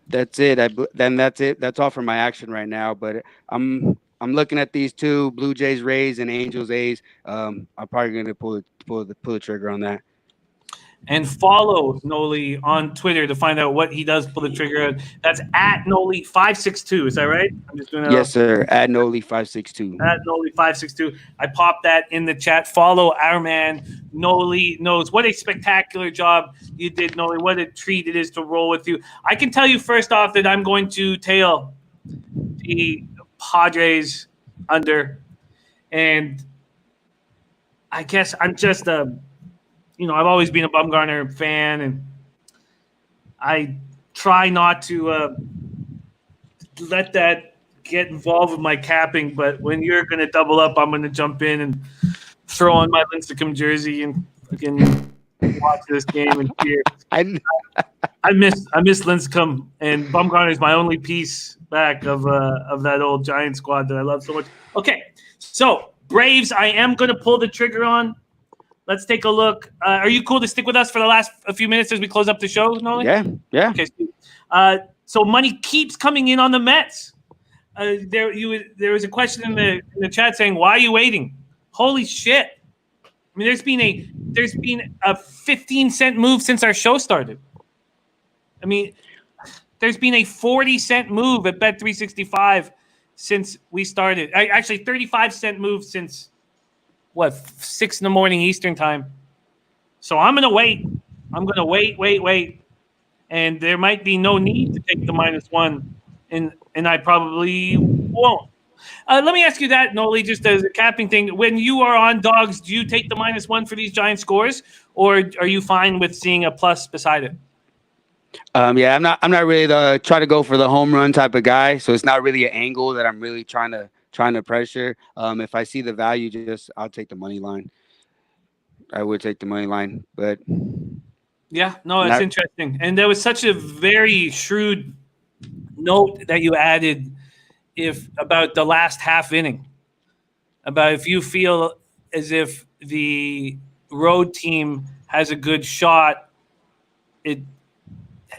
that's it. That's it. That's all for my action right now. But I'm looking at these 2, Blue Jays Rays and Angels A's. I'm probably going to pull the trigger on that. And follow Nolly on Twitter to find out what he does pull the trigger on. That's at Nolly562. Is that right? I'm just doing that. Yes, sir. At Nolly562. At Nolly562. I popped that in the chat. Follow our man, Nolly Knows. What a spectacular job you did, Nolly. What a treat it is to roll with you. I can tell you first off that I'm going to tail the Padres under. And I guess I'm just I've always been a Bumgarner fan, and I try not to let that get involved with my capping. But when you're going to double up, I'm going to jump in and throw on my Lincecum jersey and again watch this game and cheer. I miss Lincecum, and Bumgarner is my only piece back of that old Giant squad that I love so much. Okay, so Braves, I am going to pull the trigger on. let's take a look. Are you cool to stick with us for the last a few minutes as we close up the show, Nolly? Yeah. Okay. So money keeps coming in on the Mets. There was a question in the chat saying, "Why are you waiting?" Holy shit! I mean, there's been a 15-cent move since our show started. I mean, there's been a 40-cent move at Bet365 since we started. Actually, 35-cent move since 6 a.m. Eastern time. So I'm gonna wait. I'm gonna wait, and there might be no need to take the -1, and I probably won't. Let me ask you that, Nolly, just as a capping thing. When you are on dogs, do you take the -1 for these giant scores, or are you fine with seeing a plus beside it? I'm not really the try to go for the home run type of guy. So it's not really an angle that I'm really trying to pressure. If I see the value, I'll take the money line. I would take the money line, but yeah, no, it's interesting. And there was such a very shrewd note that you added about the last half inning, about if you feel as if the road team has a good shot, it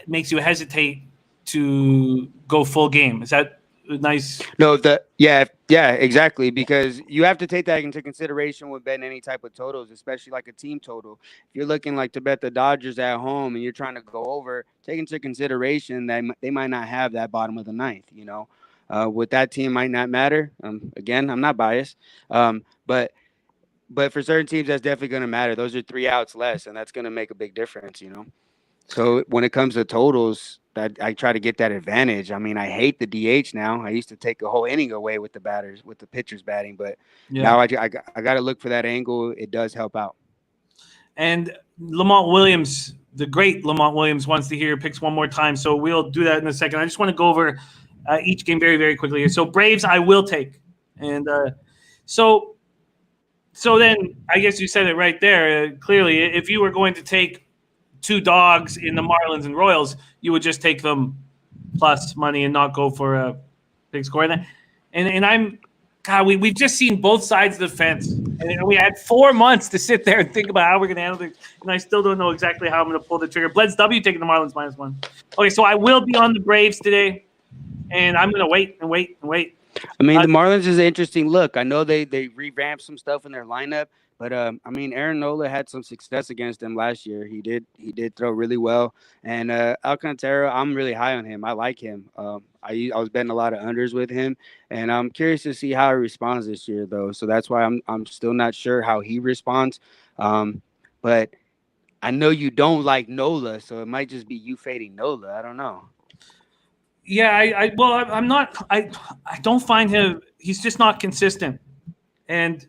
makes you hesitate to go full game. Is that nice? No, yeah, exactly. Because you have to take that into consideration when betting any type of totals, especially like a team total. If you're looking like to bet the Dodgers at home and you're trying to go over, take into consideration that they might not have that bottom of the ninth. With that team might not matter. Again, I'm not biased, but for certain teams, that's definitely going to matter. Those are 3 outs less, and that's going to make a big difference. So when it comes to totals, I try to get that advantage. I mean, I hate the DH now. I used to take a whole inning away with the pitchers batting, but now I got to look for that angle. It does help out. And Lamont Williams, the great Lamont Williams, wants to hear your picks one more time, so we'll do that in a second. I just want to go over each game very, very quickly here. So Braves, I will take, and so then I guess you said it right there. Clearly, if you were going to take 2 dogs in the Marlins and Royals, you would just take them plus money and not go for a big score. And we've just seen both sides of the fence, and we had 4 months to sit there and think about how we're going to handle it. And I still don't know exactly how I'm going to pull the trigger. Bleds W taking the Marlins -1. Okay, so I will be on the Braves today, and I'm going to wait. I mean, the Marlins is an interesting look. I know they revamped some stuff in their lineup. But I mean, Aaron Nola had some success against them last year. He did throw really well, and Alcantara, I'm really high on him. I like him. I was betting a lot of unders with him, and I'm curious to see how he responds this year, though. So that's why I'm still not sure how he responds. But I know you don't like Nola, so it might just be you fading Nola. I don't know. Yeah, I'm not. I don't find him. He's just not consistent, and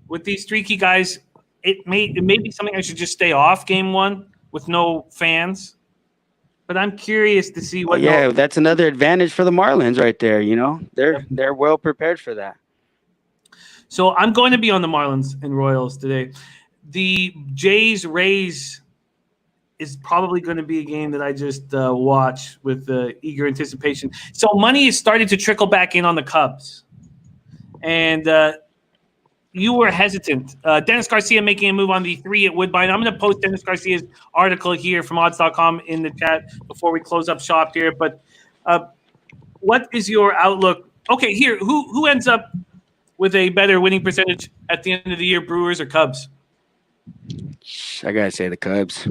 with these streaky guys, it may be something I should just stay off game 1 with no fans. But I'm curious to see what. That's another advantage for the Marlins right there. They're well prepared for that. So I'm going to be on the Marlins and Royals today. The Jays Rays is probably going to be a game that I just watch with eager anticipation. So money is starting to trickle back in on the Cubs, and you were hesitant. Dennis Garcia making a move on the 3 at Woodbine. I'm going to post Dennis Garcia's article here from odds.com in the chat before we close up shop here. But what is your outlook? Okay, here, who ends up with a better winning percentage at the end of the year, Brewers or Cubs? I got to say the Cubs.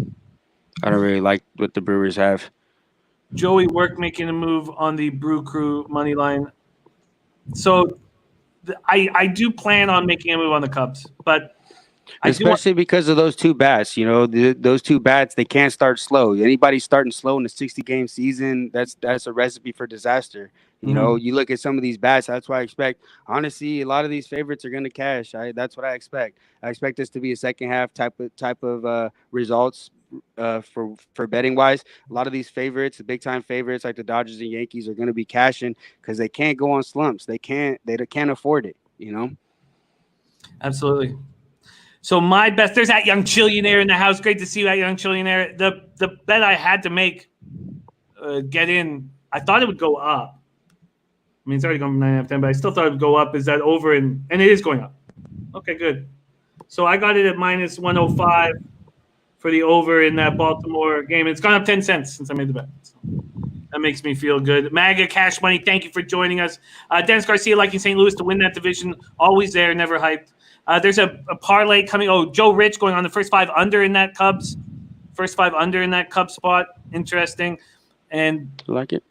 I don't really like what the Brewers have. Joey Work making a move on the Brew Crew money line. So I do plan on making a move on the Cubs, but especially because of those 2 bats. Those 2 bats, they can't start slow. Anybody starting slow in a 60-game season, that's a recipe for disaster. You look at some of these bats. That's why I expect, honestly, a lot of these favorites are going to cash. That's what I expect. I expect this to be a second half type of results. For betting wise, a lot of these favorites, the big time favorites like the Dodgers and Yankees, are going to be cashing because they can't go on slumps. They can't afford it. Absolutely. So my best, there's that young chillionaire in the house. Great to see that young chillionaire. The bet I had to make get in, I thought it would go up. I mean, it's already going from 9.5 10, but I still thought it would go up. Is that over? And it is going up. Okay, good. So I got it at minus 105 for the over in that Baltimore game. It's gone up 10 cents since I made the bet. So that makes me feel good. MAGA Cash Money, thank you for joining us. Dennis Garcia liking St. Louis to win that division. Always there, never hyped. There's a parlay coming. Oh, Joe Rich going on the first 5 under in that Cubs. First 5 under in that Cubs spot. Interesting. And I like it.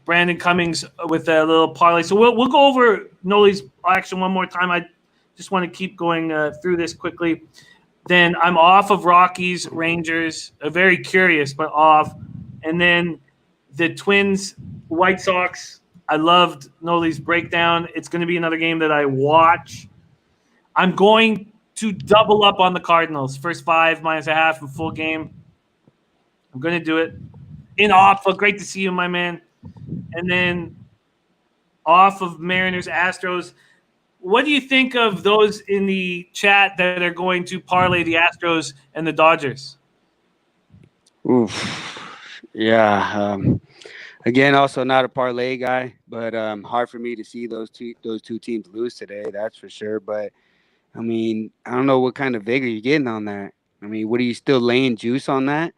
Brandon Cummings with a little parlay. So we'll go over Nolly's action one more time. I just want to keep going through this quickly. Then I'm off of Rockies, Rangers. Very curious, but off. And then the Twins, White Sox. I loved Nolly's breakdown. It's going to be another game that I watch. I'm going to double up on the Cardinals. First 5 minus a half and full game. I'm going to do it. In off. Great to see you, my man. And then off of Mariners, Astros. What do you think of those in the chat that are going to parlay the Astros and the Dodgers? Oof. Yeah. Again, also not a parlay guy, but hard for me to see those two teams lose today. That's for sure. But I mean, I don't know what kind of vigor you're getting on that. I mean, what are you still laying juice on that?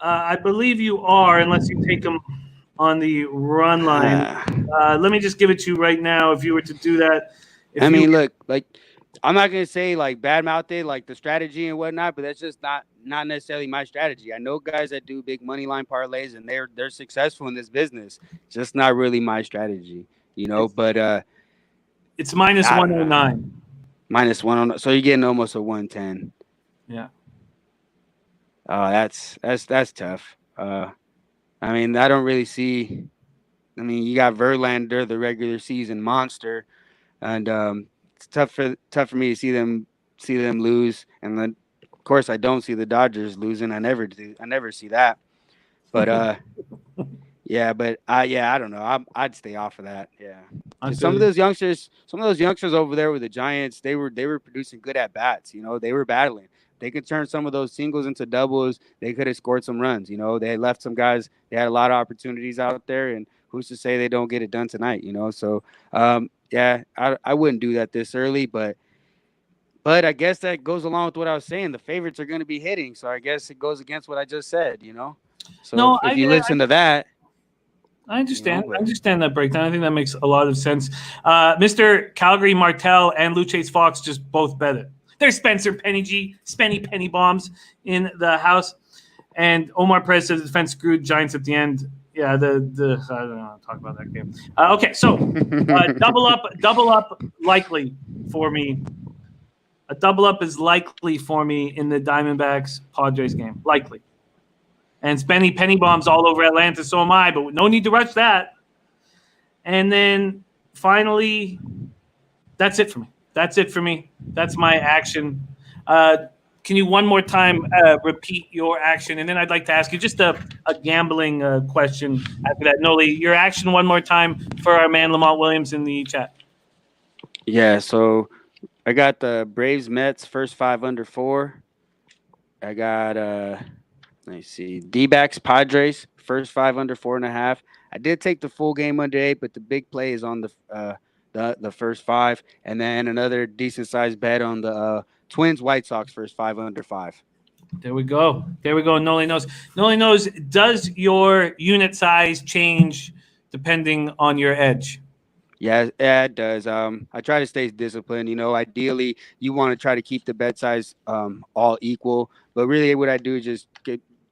I believe you are, unless you take them on the run line. Let me just give it to you right now. If you were to do that, look, like I'm not gonna say like badmouth it, like the strategy and whatnot, but that's just not necessarily my strategy. I know guys that do big money line parlays and they're successful in this business. Just not really my strategy, But it's minus 109. Minus 109. So you're getting almost a 110. Yeah. Oh, that's tough. I mean, I don't really see. I mean, you got Verlander, the regular season monster, and it's tough for me to see them lose. And then, of course, I don't see the Dodgers losing. I never do. I never see that. But yeah, but I don't know. I'd stay off of that. Yeah. Some of those youngsters over there with the Giants, they were producing good at bats. They were battling. They could turn some of those singles into doubles. They could have scored some runs. They had left some guys. They had a lot of opportunities out there, and who's to say they don't get it done tonight? So yeah, I wouldn't do that this early, but I guess that goes along with what I was saying. The favorites are going to be hitting, so I guess it goes against what I just said. So no, if you listen to that. I understand. I understand that breakdown. I think that makes a lot of sense. Mr. Calgary Martel and Luchace Fox just both bet it. There's Spencer Penny Bombs in the house. And Omar Perez says the defense screwed Giants at the end. Yeah, I don't want to talk about that game. Okay, so double up likely for me. A double up is likely for me in the Diamondbacks Padres game. Likely. And Penny Bombs all over Atlanta, so am I, but no need to rush that. And then finally, that's it for me. That's my action. Can you one more time repeat your action? And then I'd like to ask you just a gambling question after that. Nolly, your action one more time for our man Lamont Williams in the chat. Yeah, so I got the Braves Mets first 5 under 4. I got let's see, D-backs Padres first 5 under 4.5. I did take the full game under 8, but the big play is on the first 5, and then another decent sized bet on the Twins White Sox first 5 under 5. There we go. Nolly knows. Nolly knows. Does your unit size change depending on your edge? Yeah, it does. I try to stay disciplined. Ideally, you want to try to keep the bet size all equal. But really, what I do is just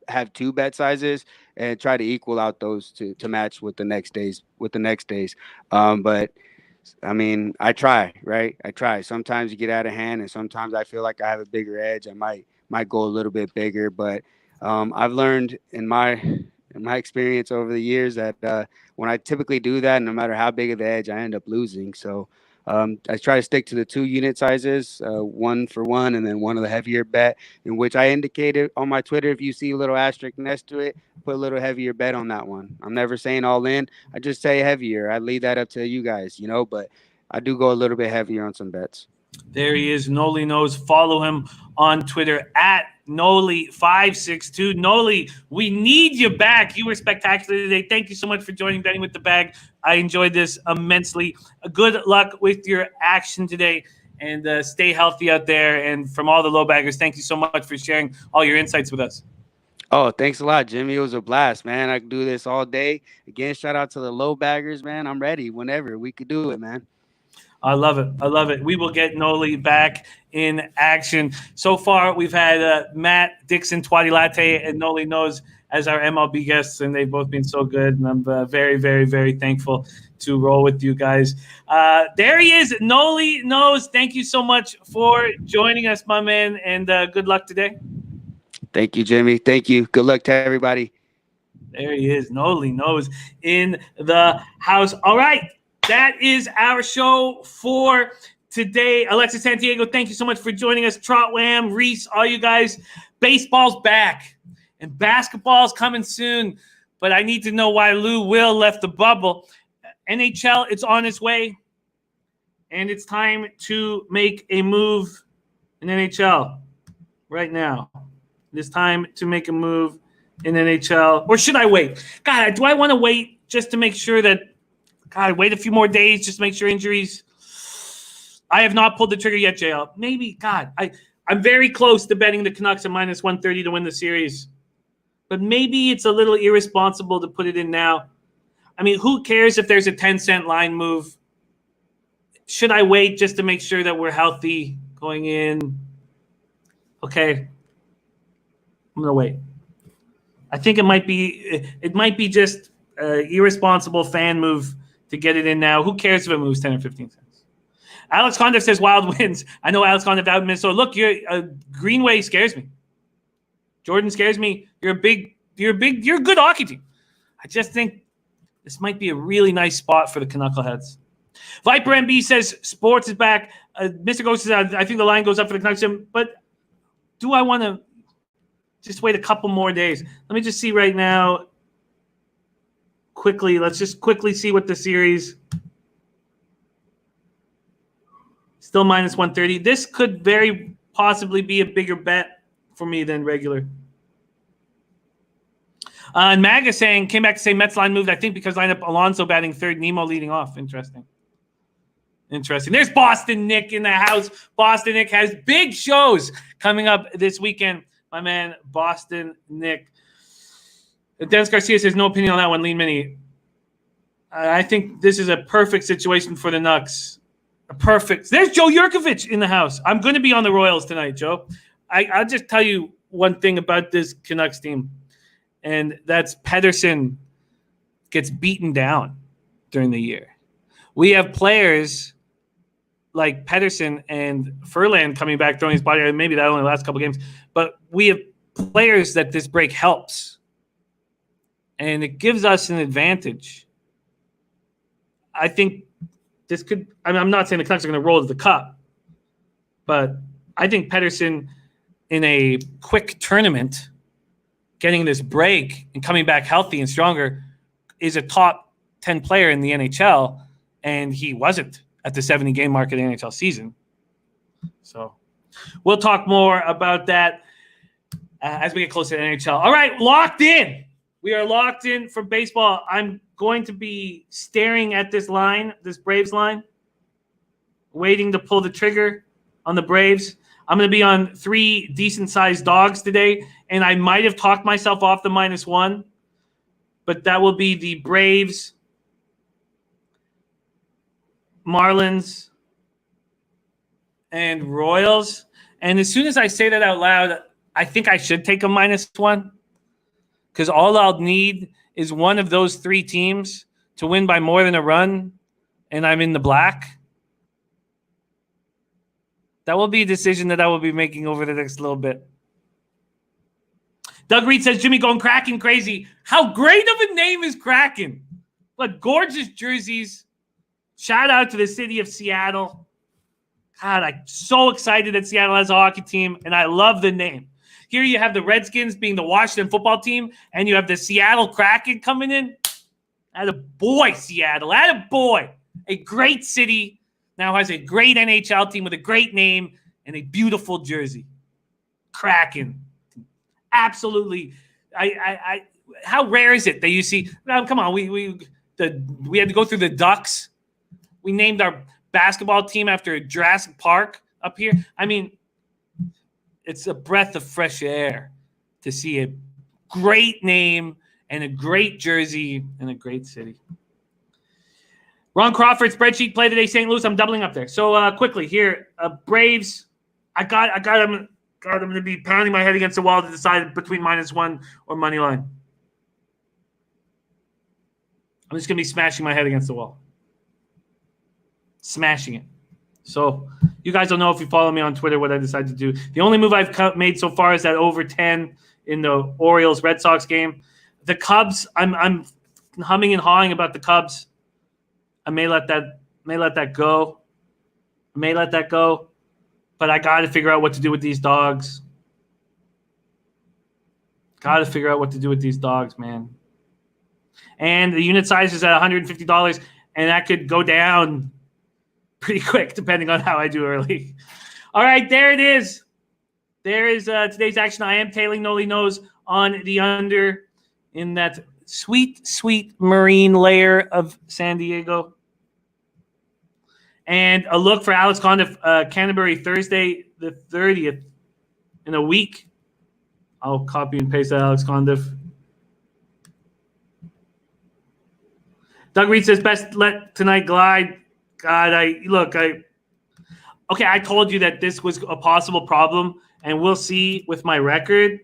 have 2 bet sizes and try to equal out those to match with the next days. But I mean, I try, right? I try. Sometimes you get out of hand, and sometimes I feel like I have a bigger edge. I might go a little bit bigger, but I've learned in my experience over the years that when I typically do that, no matter how big of the edge, I end up losing. So I try to stick to the 2 unit sizes, 1 for 1, and then one of the heavier bet, in which I indicated on my Twitter. If you see a little asterisk next to it, put a little heavier bet on that one. I'm never saying all in. I just say heavier. I leave that up to you guys, but I do go a little bit heavier on some bets. There he is. Nolly Knows. Follow him on Twitter at Nolly562. Nolly, we need you back. You were spectacular today. Thank you so much for joining Betting with the Bag. I enjoyed this immensely. Good luck with your action today. and stay healthy out there. And from all the low baggers, thank you so much for sharing all your insights with us. Oh, thanks a lot, Jimmy. It was a blast, man. I could do this all day. Again, shout out to the low baggers, man. I'm ready whenever we could do it, man. I love it. I love it. We will get Nolly back in action. So far, we've had Matt, Dixon, Twatty Latte, and Nolly Knows as our MLB guests, and they've both been so good. And I'm very, very, very thankful to roll with you guys. There he is, Nolly Knows. Thank you so much for joining us, my man, and good luck today. Thank you, Jimmy. Thank you. Good luck to everybody. There he is, Nolly Knows in the house. All right, that is our show for today. Alexis Santiago, thank you so much for joining us. Trout, Lamb, Reese, all you guys. Baseball's back, and basketball's coming soon, but I need to know why Lou Will left the bubble. NHL, it's on its way, and it's time to make a move in NHL right now. It's time to make a move in NHL. Or should I wait? God, do I want to wait just to make sure that – God, wait a few more days just to make sure injuries – I have not pulled the trigger yet, JL. Maybe, God, I'm very close to betting the Canucks at minus 130 to win the series. But maybe it's a little irresponsible to put it in now. I mean, who cares if there's a 10-cent line move? Should I wait just to make sure that we're healthy going in? Okay. I'm going to wait. I think it might be just an irresponsible fan move to get it in now. Who cares if it moves 10 or 15 cents? Alex Conda says Wild wins. I know Alex Conda out in Minnesota. Look, Greenway scares me. Jordan scares me. You're a good hockey team. I just think this might be a really nice spot for the Knuckleheads. Viper MB says sports is back. Mr. Ghost says I think the line goes up for the Canucks, but do I want to just wait a couple more days? Let me just see right now. Quickly, let's just quickly see what the series. Still minus 130. This could very possibly be a bigger bet for me than regular. And Maga came back to say Mets line moved, I think, because lineup Alonso batting third, Nemo leading off. Interesting. There's Boston Nick in the house. Boston Nick has big shows coming up this weekend. My man, Boston Nick. Dennis Garcia says no opinion on that one. Lean Mini. I think this is a perfect situation for the Knucks. There's Joe Yurkovich in the house. I'm going to be on the Royals tonight, Joe. I'll just tell you one thing about this Canucks team, and that's Pedersen gets beaten down during the year. We have players like Pedersen and Furlan coming back, throwing his body. Maybe that only lasts a couple games. But we have players that this break helps. And it gives us an advantage. I think this could – I'm not saying the Canucks are going to roll to the cup. But I think Pedersen in a quick tournament, getting this break and coming back healthy and stronger, is a top 10 player in the NHL. And he wasn't at the 70-game mark of the NHL season. So we'll talk more about that as we get closer to the NHL. All right, locked in. We are locked in for baseball. I'm going to be staring at this line, this Braves line, waiting to pull the trigger on the Braves. I'm going to be on 3 decent-sized dogs today, and I might have talked myself off the -1, but that will be the Braves, Marlins, and Royals. And as soon as I say that out loud, I think I should take a -1 because all I'll need is one of those 3 teams to win by more than a run, and I'm in the black. That will be a decision that I will be making over the next little bit. Doug Reed says, Jimmy going Kraken crazy. How great of a name is Kraken? What gorgeous jerseys. Shout out to the city of Seattle. God, I'm so excited that Seattle has a hockey team, and I love the name. Here you have the Redskins being the Washington football team, and you have the Seattle Kraken coming in. Attaboy, Seattle. Attaboy. A great city now has a great NHL team with a great name and a beautiful jersey. Kraken. Absolutely. How rare is it that you see? Come on, we had to go through the Ducks. We named our basketball team after Jurassic Park up here. I mean, it's a breath of fresh air to see a great name and a great jersey in a great city. Ron Crawford, spreadsheet play today, St. Louis. I'm doubling up there. So quickly here, Braves. I got them to be pounding my head against the wall to decide between -1 or money line. I'm just going to be smashing my head against the wall. Smashing it. So you guys don't know if you follow me on Twitter what I decide to do. The only move I've made so far is that over 10 in the Orioles-Red Sox game. The Cubs, I'm humming and hawing about the Cubs. I may let that go. But I got to figure out what to do with these dogs. Man. And the unit size is at $150, and that could go down pretty quick depending on how I do early. All right, there it is. There is today's action. I am tailing Nolly Knows on the under in that sweet, sweet marine layer of San Diego. And a look for Alex Condiff, Canterbury, Thursday the 30th in a week. I'll copy and paste that, Alex Condiff. Doug Reed says, best let tonight glide. God, I told you that this was a possible problem, and we'll see with my record.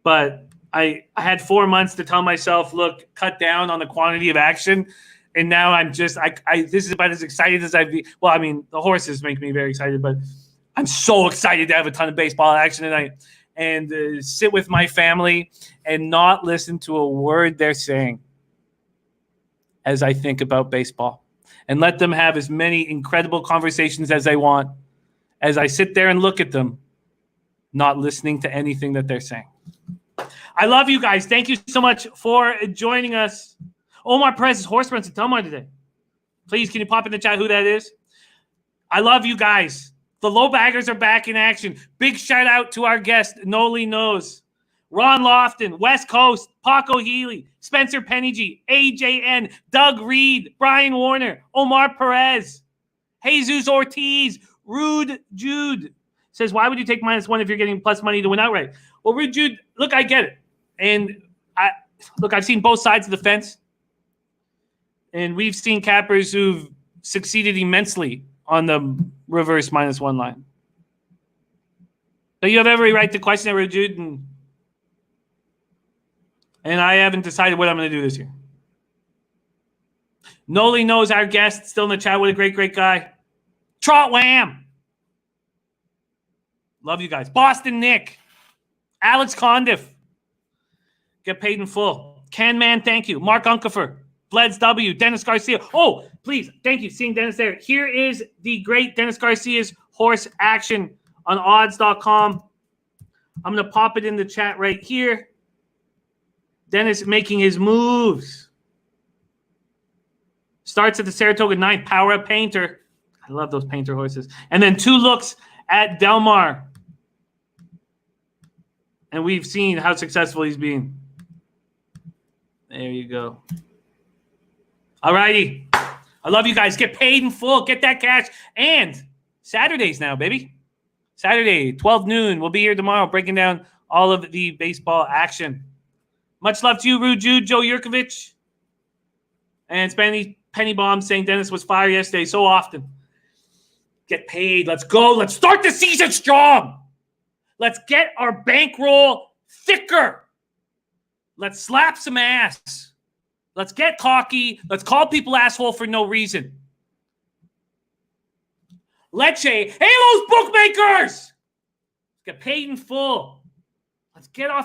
But I had 4 months to tell myself, look, cut down on the quantity of action. And now I'm just, this is about as excited as I've been. Well, I mean, the horses make me very excited, but I'm so excited to have a ton of baseball action tonight and sit with my family and not listen to a word they're saying as I think about baseball, and let them have as many incredible conversations as they want as I sit there and look at them, not listening to anything that they're saying. I love you guys. Thank you so much for joining us. Omar Perez is horse runs at Delmar today. Please, can you pop in the chat who that is? I love you guys. The low baggers are back in action. Big shout out to our guest, Nolly Knows. Ron Lofton, West Coast, Paco Healy, Spencer Pennyg, AJN, Doug Reed, Brian Warner, Omar Perez, Jesus Ortiz, Rude Jude says, why would you take -1 if you're getting plus money to win outright? Well, Rude Jude, look, I get it. And I've seen both sides of the fence. And we've seen cappers who've succeeded immensely on the reverse -1 line. So you have every right to question it, Rude Jude, and I haven't decided what I'm going to do this year. Nolly Knows, our guest, still in the chat. What a great, great guy. Trout Wham. Love you guys. Boston Nick. Alex Condiff. Get paid in full. Can Man, thank you. Mark Unkefer. Bleds W. Dennis Garcia. Oh, please. Thank you. Seeing Dennis there. Here is the great Dennis Garcia's horse action on odds.com. I'm going to pop it in the chat right here. Dennis making his moves. Starts at the Saratoga 9th. Power Up Painter. I love those painter horses. And then 2 looks at Delmar. And we've seen how successful he's been. There you go. All righty. I love you guys. Get paid in full. Get that cash. And Saturdays now, baby. Saturday, 12 noon. We'll be here tomorrow breaking down all of the baseball action. Much love to you, Rude Jude, Joe Yurkovich. And Penny Bomb saying Dennis was fired yesterday so often. Get paid. Let's go. Let's start the season strong. Let's get our bankroll thicker. Let's slap some ass. Let's get cocky. Let's call people asshole for no reason. Leche. Hey, those bookmakers. Get paid in full. Let's get off.